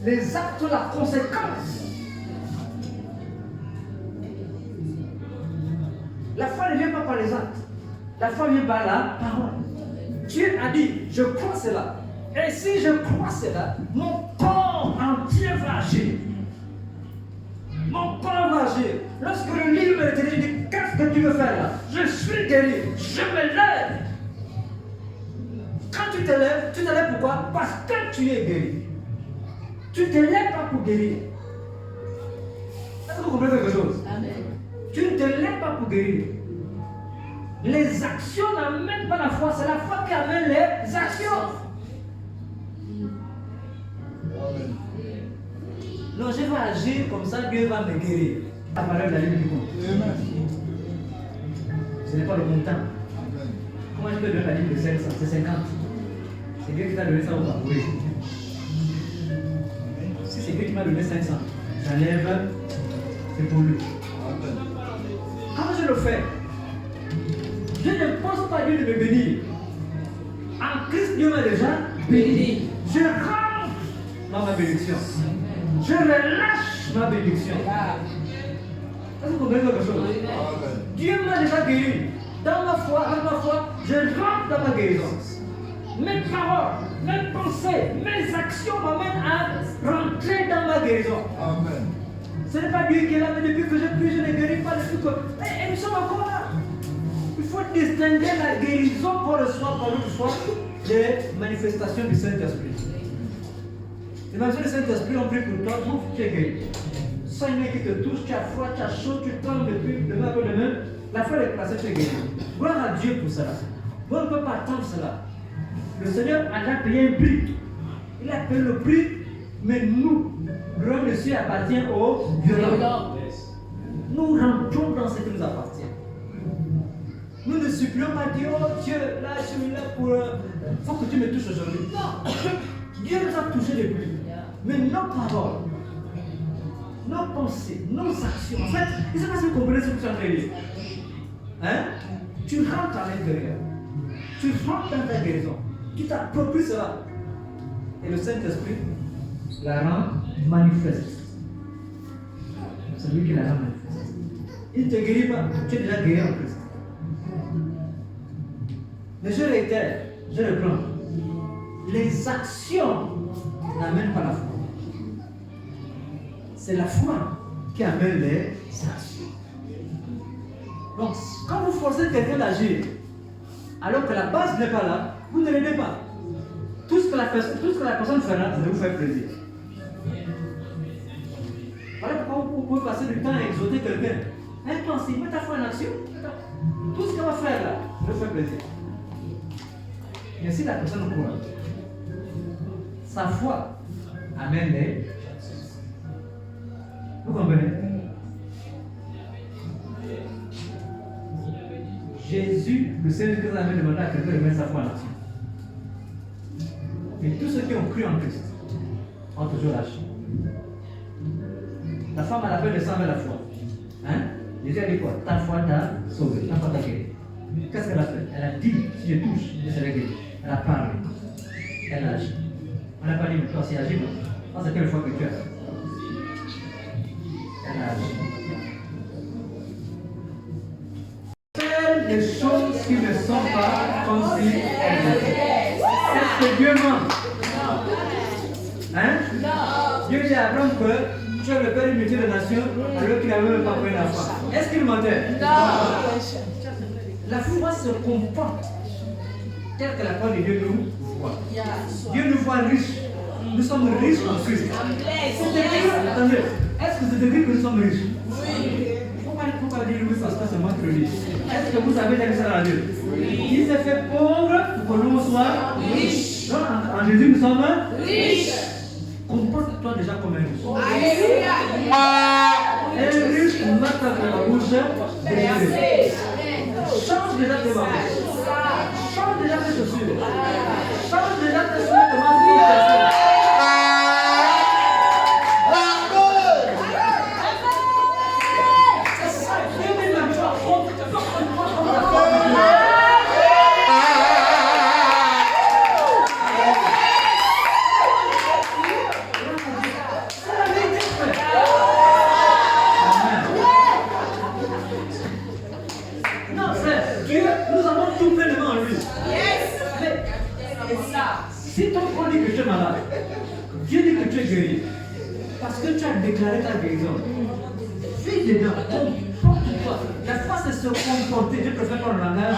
Les actes sont la conséquence. La foi ne vient pas par les actes. La foi vient par la parole. Dieu a dit, je crois cela. Et si je crois cela, mon corps entier va agir. Mon corps va agir. Lorsque le livre me dit, je dis, qu'est-ce que tu veux faire là? Je suis guéri. Je me lève. Quand tu te lèves pourquoi? Parce que tu es guéri. Tu ne te lèves pas pour guérir. Est-ce que vous comprenez quelque chose? Amen. Tu ne te lèves pas pour guérir. Les actions n'amènent pas la foi, c'est la foi qui amène les actions. Non, je vais agir comme ça, Dieu va me guérir. La parole de la Bible du compte. Ce n'est pas le montant. Comment je peux donner la Bible de 500? C'est 50. C'est Dieu qui t'a donné ça ou pas? Oui. Si c'est Dieu qui m'a donné 500, j'enlève, c'est pour lui. Comment je le fais? Je ne pense pas Dieu de me bénir. En Christ, Dieu m'a déjà béni. Je rentre dans ma bénédiction. Je relâche ma bénédiction. Est-ce que vous comprenez quelque chose? Dieu m'a déjà guéri. Dans ma foi, avec ma foi, je rentre dans ma guérison. Mes paroles, mes pensées, mes actions m'amènent à rentrer dans ma guérison. Amen. Ce n'est pas Dieu qui est là, mais depuis que je ne guéris pas, depuis que. Et nous sommes encore là. Il faut distinguer la guérison qu'on reçoit par notre foi des manifestations du Saint-Esprit. Les manifestations du Saint-Esprit ont pris pour toi, tu es guéri. Seigneur qui te touche, tu as froid, tu as chaud, tu trembles depuis demain après demain. La foi est placée, tu es guéri. Gloire à Dieu pour cela. Vous ne pouvez pas attendre cela. Le Seigneur a déjà payé un prix. Il a payé le prix, mais nous, le royaume de Dieu appartient aux violents. Nous rentrons dans ce qui nous appartient. Nous ne supplions pas Dieu, oh Dieu, là je suis là pour. Il faut que tu me touches aujourd'hui. Non, Dieu nous a touchés depuis. Mais nos paroles, nos pensées, nos actions, en fait, je ne sais pas si vous comprenez ce que je suis en train de dire. Hein? Tu rentres à l'intérieur. Tu rentres dans ta guérison. Tu t'appropries cela. Et le Saint-Esprit la rend manifeste. C'est lui qui la rend manifeste. Il ne te guérit pas, tu es déjà guéri en Christ. Mais je réitère, je reprends. Les actions n'amènent pas la foi. C'est la foi qui amène les actions. Donc, quand vous forcez quelqu'un d'agir, alors que la base n'est pas là, vous ne l'aidez pas. Tout ce que la personne fera, c'est de vous faire plaisir. Voilà pourquoi vous pouvez passer du temps à exhorter quelqu'un. Hein, toi aussi, mets ta foi en action. Tout ce qu'elle va faire là, je vous faire plaisir. Mais si la personne croit, sa foi amène les. Vous comprenez? Jésus, le Seigneur Christ avait demandé à quelqu'un de mettre sa foi en action. Mais tous ceux qui ont cru en Christ ont toujours lâché. La femme à la fin de sang avec la foi. Hein? Jésus a dit quoi? Ta foi t'a sauvé, ta foi t'a guéri. Qu'est-ce qu'elle a fait? Elle a dit, si je touche, je serai guéri. Elle a parlé. Elle a agi. On n'a pas dit, mais toi, c'est agi, non? C'est quelle foi que tu as? Elle a agi. Faire des choses qui ne sont pas comme si elles étaient. Est-ce que Dieu ment? Hein? Non. Dieu dit à Abraham que tu es le père du métier de nation alors qu'il n'avait même pas pris la foi. Est-ce qu'il mentait? Non. La foi se comporte tel que la parole de Dieu nous voit. Dieu nous voit riches. Nous sommes riches en Christ. Attendez, est-ce que c'est écrit que nous sommes riches? Oui. Pourquoi dire oui parce que c'est moi qui le dis? Est-ce que vous savez quel c'est la Bible? Il s'est fait pauvre pour que nous soyons riches. Donc en Jésus nous sommes riches. Comporte-toi déjà comme un riche. Un riche marque avec la bouche déchirée. Change déjà tes bambous. Change déjà tes chaussures. Change déjà tes vêtements. Si ton corps dit que tu es malade, Dieu dit que tu es guéri, parce que tu as déclaré ta guérison. vis dedans. Comporte-toi. La foi, c'est se comporter. Je préfère qu'on langage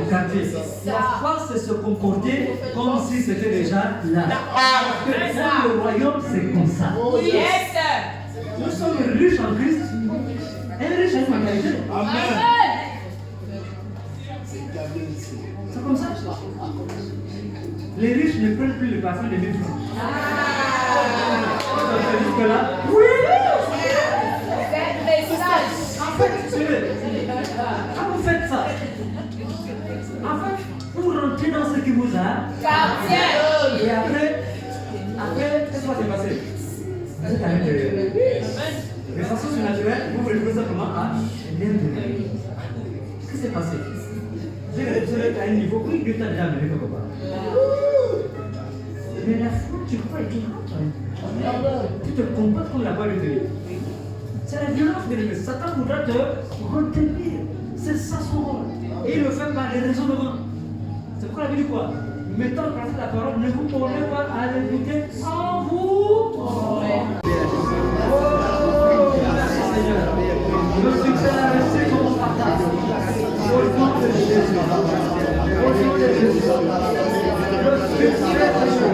au quartier. La foi, c'est se comporter comme si c'était déjà là. Parce que dans le royaume, c'est comme ça. Yes. Nous sommes riches en Christ. Un riche a une mentalité. Amen. C'est comme ça. Les riches ne prennent plus le parfum de 1000 francs. Jusque-là, oui. En fait, quand vous faites ça, en fait, vous rentrez dans ce qui vous a. Et après, qu'est-ce qui va se passer? Vous êtes à l'intérieur. De façon surnaturelle, vous vous retrouvez simplement à l'intérieur. Qu'est-ce qui s'est passé? Vous êtes à un niveau où Dieu t'a déjà amené quelque part. Mais la foi, tu crois et tu rentres. Tu te comportes comme la voix de Dieu. C'est la violence de l'ennemi. Satan voudra te retenir. C'est ça son rôle. Et il le fait par les raisonnements. C'est pourquoi la Bible dit quoi? Mettant en pratique la parole, ne vous tournez pas à l'écouter sans vous. Merci Seigneur. Le succès a resté comme on partage. Au nom de Jésus. Au nom de Jésus. Le succès a resté.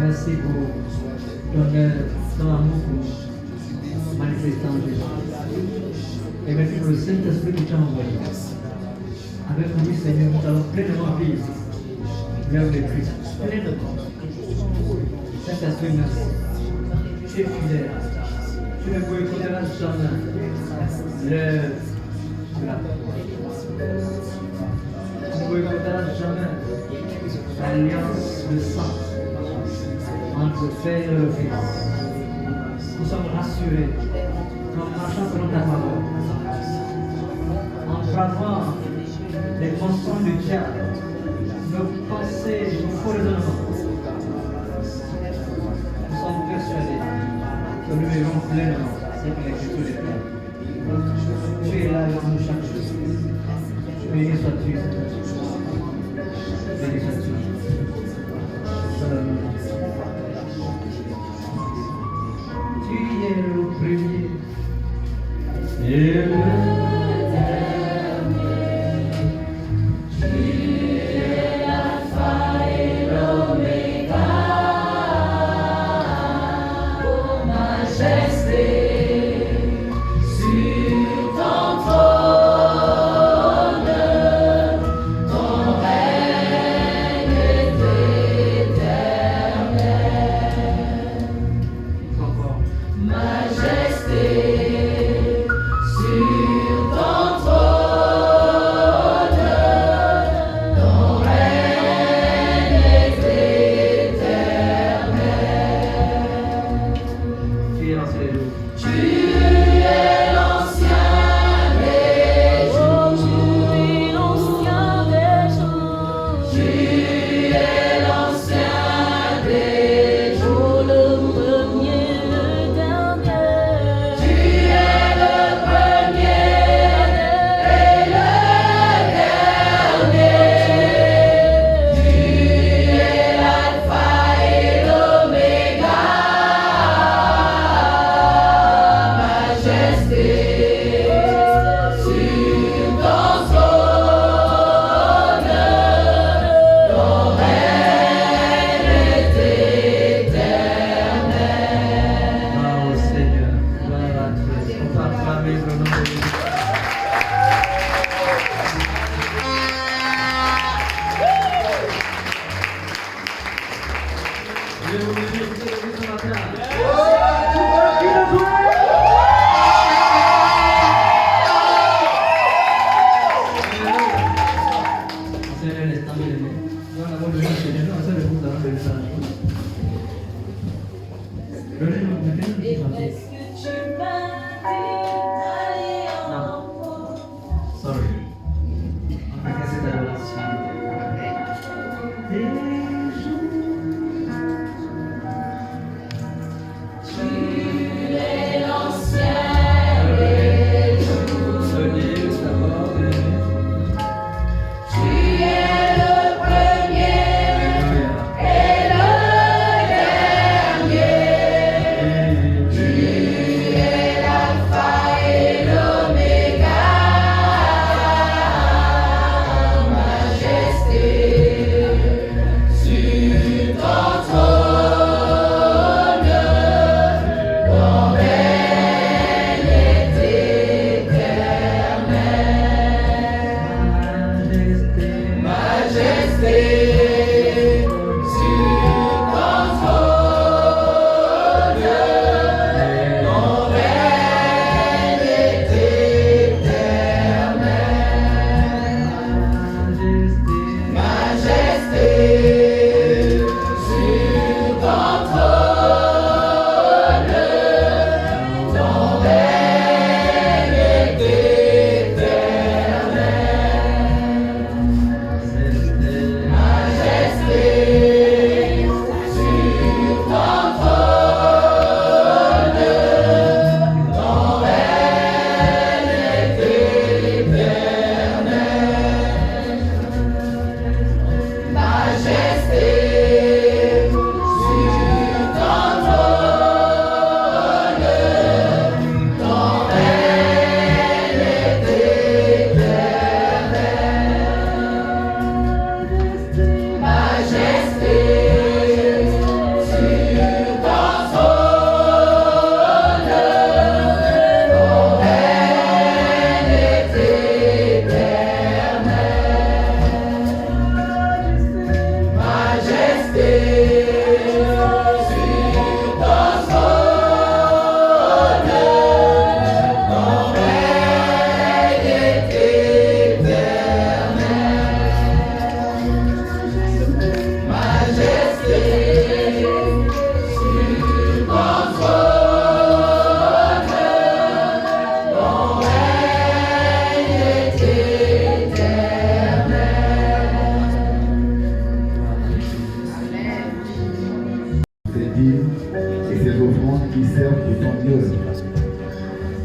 Merci pour ton amour pour manifester en Jésus. Et merci pour le Saint-Esprit qui t'a envoyé. Avec lui, Seigneur, nous allons pleinement vivre vers le Christ. Pleinement. Saint-Esprit, merci. Tu es fidèle. Tu ne boycotteras jamais l'œuvre de la foi. Tu ne boycotteras jamais l'alliance de sang entre le Père et le Fils. Nous sommes rassurés en marchant selon ta parole, en bravant les mensonges du diable, nos pensées, nos faux raisonnements. Nous sommes persuadés que nous vivons pleinement ce que l'Écriture déclare. Tu es là avec nous chaque jour. Béni sois-tu, Seigneur. Béni sois-tu. Tu es le premier et le dernier. Tu es l'alpha et l'oméga. Majesté sur ton trône, ton règne est éternel. Encore. Majesté sur ton trône, ton règne est éternel. Tu es l'ancien des jours. Tu es l'ancien des jours. Tu es l'ancien des jours. Tu es l'ancien des jours, le premier, le dernier. Tu es le premier et le dernier. Tu es l'alpha et l'oméga. Majesté sur ton trône, ton règne est éternel. Gloire au Seigneur, gloire à Dieu. On peut acclamer le nom de Jésus. Je vous bénis ce matin. Seigneur, laisse tomber les mains. Nous avons besoin de Seigneur, nous avons besoin de vous dans le message.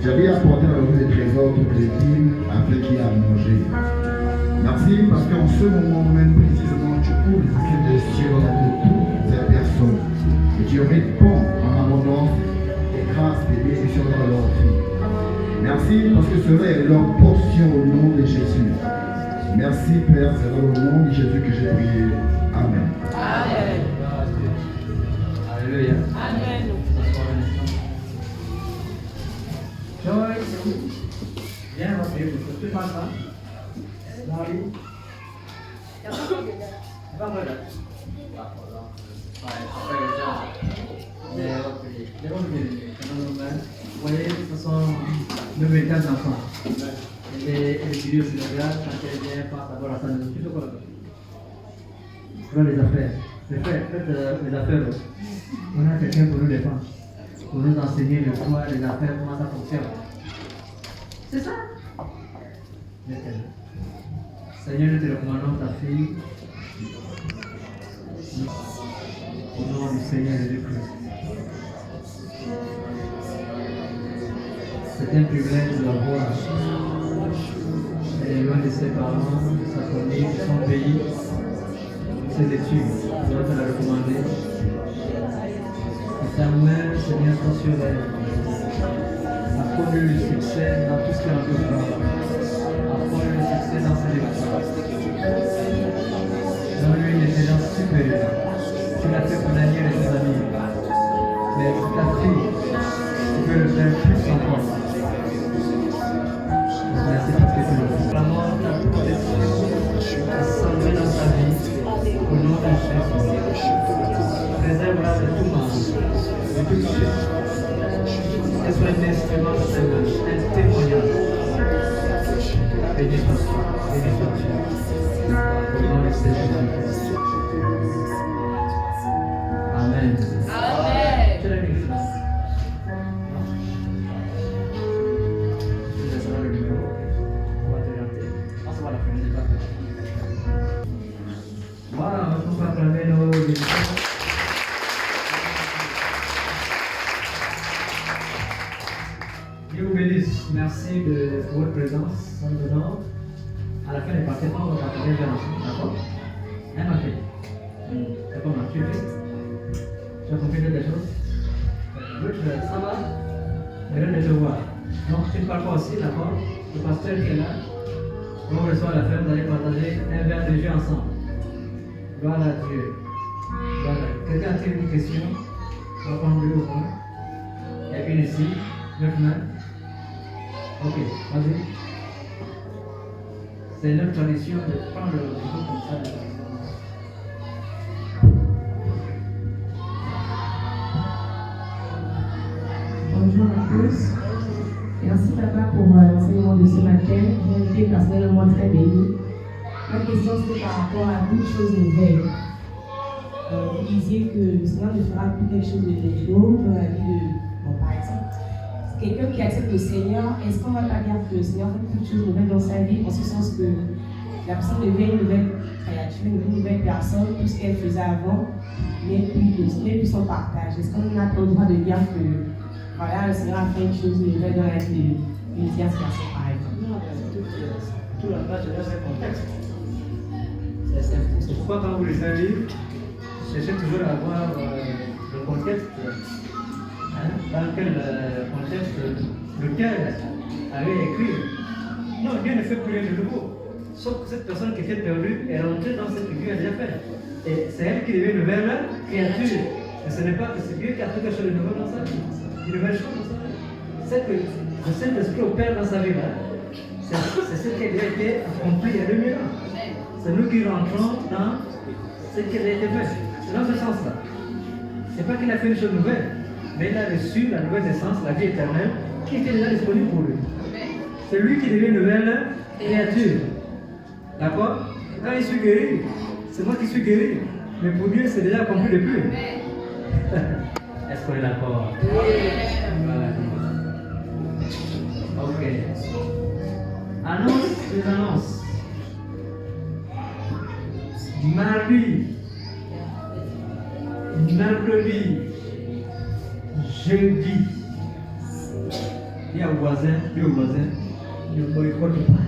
J'avais apporté dans le des trésors toutes les dîmes afin qu'il y ait à manger. Merci parce qu'en ce moment même précisément, tu ouvres les bouquets des cieux dans la vie de toutes ces personnes. Et tu réponds en abondance des grâces et des bénédictions dans leur vie. Merci parce que cela est leur portion au nom de Jésus. Merci Père, c'est dans le nom de Jésus que j'ai prié. Amen. Amen. Alléluia. Amen. Joyce, viens, on va prier pour toi. Tu fais ça? Marie? Va voilà. Vous voyez, ce sont de véritables enfants. Et les vidéos sur le gars, quand elle vient, passe d'abord à sa maison. Tu fais quoi là-bas? Pour les affaires. Faites les affaires. On a quelqu'un pour nous défendre. Pour nous enseigner le poids des affaires, comment ça fonctionne. C'est ça. Seigneur, nous te recommandons ta fille. Au nom du Seigneur Jésus-Christ. C'est un privilège de la voir. Elle est loin de ses parents, de sa famille, de son pays, de ses études. Nous allons te la recommander. Et ta main, Seigneur, soit sur elle. Accorde-lui le succès dans tout ce qu'elle entreprend. Accorde-lui le succès dans ses études. Donne-lui une intelligence supérieure. Tu l'as fait pour Daniel et ses amis. Mais pour ta fille, tu peux le faire plus encore. Merci parce que tu le fais. La mort, ta protection, ta santé dans ta vie. Au nom de Jésus. Préserve-la de tout mal, de toute chose. Qu'elle soit un instrument de ta main, un témoignage. Bénis-toi, bénis-toi. Au nom de Jésus. Amen. Amen. Tu l'as mis là. Tu laisseras le numéro. On va t'orienter. On se voit à la fin de l'étape. Voilà, on va acclamer nos bénédictions. Dieu vous bénisse. Merci de votre présence. Maintenant, à la fin des participants, on va partager vers ensemble. D'accord? Hein, ma fille? C'est comment? Tu es vite? Tu as compris quelque chose? L'autre, ça va? Heureux de te voir. Donc, tu ne parles pas aussi, d'accord? Le pasteur qui est là. Quand on reçoit à la fin, vous allez partager un verre de jus ensemble. Gloire à Dieu. Voilà. Quelqu'un a-t-il une question? On va prendre deux au moins. Il y a une ici, l'autre main. Ok, vas-y. C'est notre tradition de prendre le micro comme ça. Bonjour à tous. Merci papa pour l'enseignement de ce matin. J'ai été personnellement très bénie. Ma question c'est par rapport à une chose nouvelle. Vous disiez que le Seigneur ne fera plus quelque chose de nouveau dans la vie de mon par exemple. Quelqu'un qui accepte le Seigneur, est-ce qu'on va pas dire que le Seigneur fait quelque chose de nouvel dans sa vie, en ce sens que la personne devient une nouvelle créature, une nouvelle personne, tout ce qu'elle faisait avant, mais plus son partage. Est-ce qu'on a le droit de dire que voilà, le Seigneur a fait une chose nouvelle dans la vie d'une tierce personne, par exemple? Non, tout le reste, c'est un contexte. C'est pourquoi quand vous lisez un livre, cherchez toujours à voir le contexte, dans quel contexte lequel avait écrit. Non, Dieu ne fait plus rien de nouveau. Sauf que cette personne qui était perdue est rentrée dans cette figure déjà faite. Et c'est elle qui devient une nouvelle créature. Et ce n'est pas que c'est Dieu qui a fait quelque chose de nouveau dans sa vie. Une nouvelle chose dans sa vie. C'est que le Saint-Esprit opère dans sa vie là. C'est ce qui a déjà été accompli il y a 2000 ans. C'est nous qui rentrons dans ce qui a déjà été fait. C'est dans ce sens-là. Ce n'est pas qu'il a fait une chose nouvelle, mais il a reçu la nouvelle naissance, la vie éternelle, qui était déjà disponible pour lui. C'est lui qui devient une nouvelle créature. D'accord? Quand je suis guéri, c'est moi qui suis guéri. Mais pour Dieu, c'est déjà accompli depuis. Est-ce qu'on est d'accord? Voilà. Ok. Annonce des annonces. Mardi, mercredi, jeudi. Il y a voisin, dis au voisin, ne boycotte pas.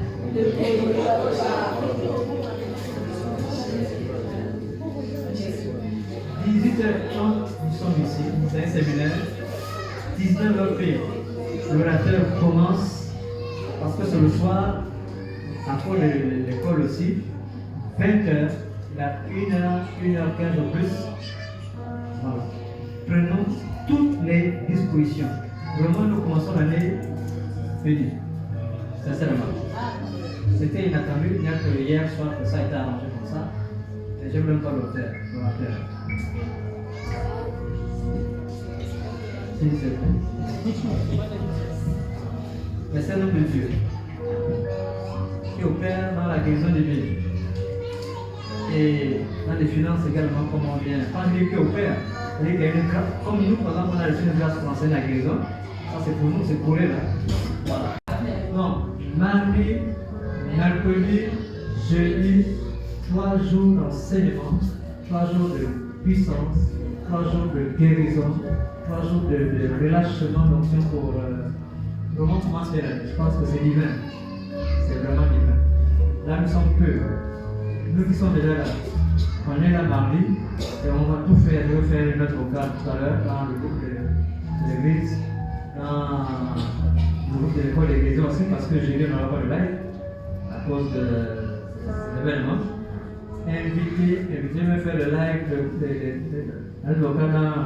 18h30, nous sommes ici, c'est un séminaire. 19h, l'orateur commence, parce que c'est le soir, après l'école aussi. 20h, il y a 1h15 ou plus. Voilà. Prenons toutes les dispositions. Vraiment, nous commençons l'année bénie. Sincèrement. C'était inattendu, bien que hier soir, ça a été arrangé comme ça. Et je ne même pas l'auteur. Si, c'est vrai. Mais c'est un homme de Dieu qui opère dans la guérison des vies. Et dans les finances également, comme on vient. Quand je dis qui opère, c'est-à-dire qu'il y a une grâce. Comme nous, par exemple, on a reçu une grâce pour enseigner la guérison. Ça, c'est pour nous, c'est pour eux là. Voilà. Donc, mardi, mercredi, jeudi, 3 jours d'enseignement, 3 jours de puissance, 3 jours de guérison, 3 jours de relâchement d'onction pour vraiment commencer l'année. Je pense que c'est divin. C'est vraiment divin. Là, nous sommes peu. Nous qui sommes déjà là. On est là mardi et on va tout faire. Je vais faire notre vocal tout à l'heure dans le groupe de l'église, dans le groupe de l'école de l'église aussi, parce que j'ai vu dans le live à cause de l'événement. Invitez me faire le live de vocal dans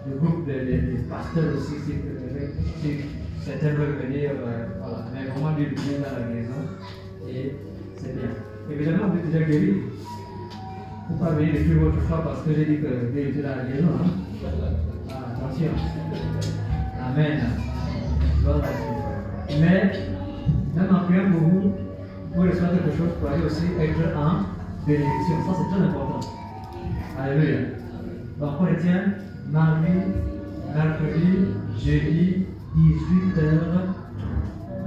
le groupe des pasteurs aussi, si certains veulent venir, voilà. Mais vraiment du bien dans la maison et c'est bien. Évidemment, vous êtes déjà guéri. Il ne faut pas venir depuis votre foi parce que j'ai dit que Dieu était dans la maison. Hein? Ah, attention. Amen. Gloire à Dieu. Mais, même en priant pour vous, vous recevez quelque chose pour aller aussi être en bénédiction. Ça, c'est très important. Alléluia. Donc, on retient mardi, mercredi, jeudi, 18h.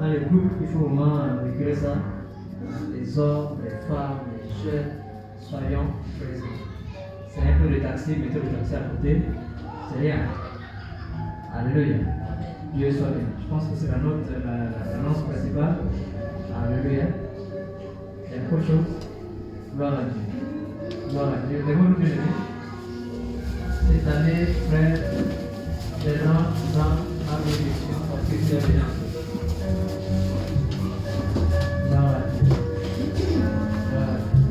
Dans les groupes, il faut vraiment réguler ça. Les hommes, les femmes, les jeunes, soyons présents. C'est un peu de taxi, mettez le taxi à côté. C'est rien. Alléluia. Dieu soit béni. Je pense que c'est l'annonce principale. Alléluia. Il y a autre chose. Gloire à Dieu. Gloire à Dieu. Devons-nous bien aimer. Cette année, frère, les gens dans la bénédiction parce que tu es bien. Gloire à Dieu. Gloire à Dieu.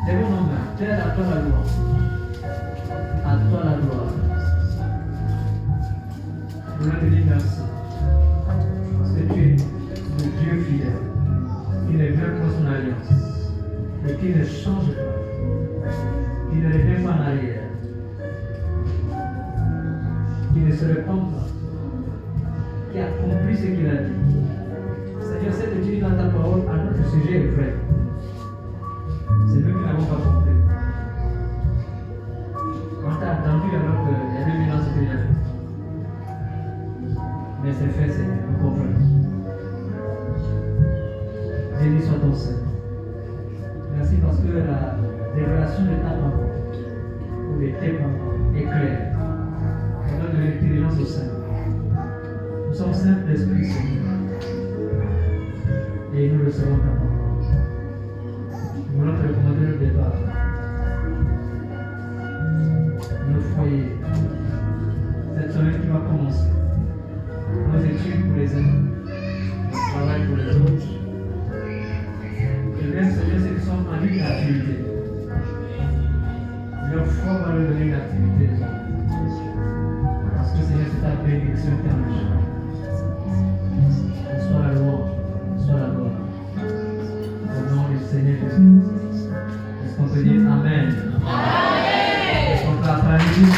Lèvons nos mains. Père, à toi la gloire. À toi la gloire. Nous te disons merci. Parce que tu es le Dieu fidèle, qui ne veut pas son alliance, et qui ne change pas, qui ne revient pas en arrière, qui ne se répand pas, qui accomplit ce qu'il a dit. Seigneur, cette étude dans ta parole à notre sujet est vrai. C'est nous qui n'avons pas compris. On t'a attendu alors qu'il y avait 1000 ans ce qu'il a fait. Mais c'est fait, Seigneur, nous comprenons. Béni soit ton Seigneur. Merci parce que la révélation de ta parole, ou de tes paroles, est claire. Elle donne de l'intelligence au Seigneur. Nous sommes simples d'esprit, Seigneur. Et nous recevons ta parole. Nous voulons te recommander le départ. Nos foyers. Cette semaine qui va commencer. Nos études pour les uns, notre travail pour les autres. Et même Seigneur, ceux qui sont en ligne d'activité. Leur foi va leur donner une activité. Parce que Seigneur, c'est ta bénédiction éternelle. Soit la louange, soit la gloire. Au nom du Seigneur Jésus. Est-ce qu'on peut dire Amen? Amen. Est-ce qu'on peut applaudir?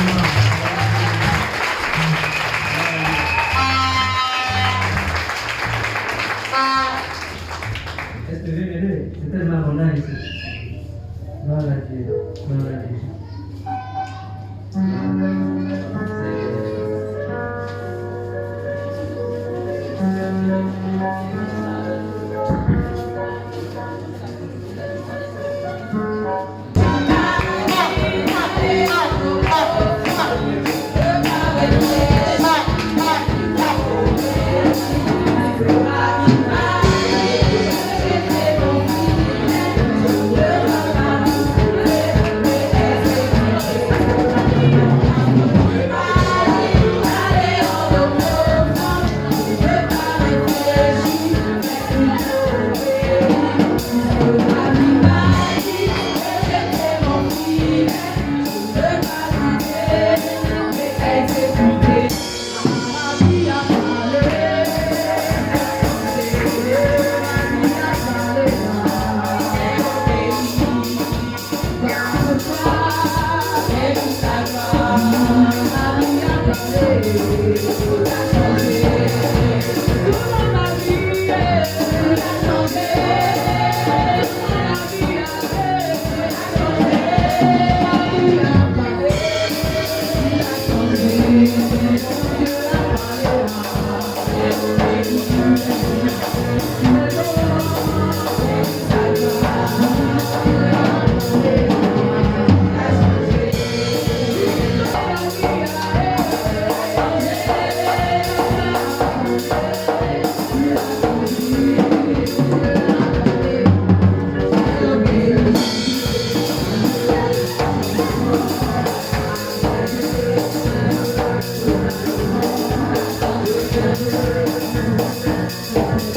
Est-ce que vous m'aider? C'est tellement abondant ici. Gloire à Dieu. Gloire à Dieu. Amen.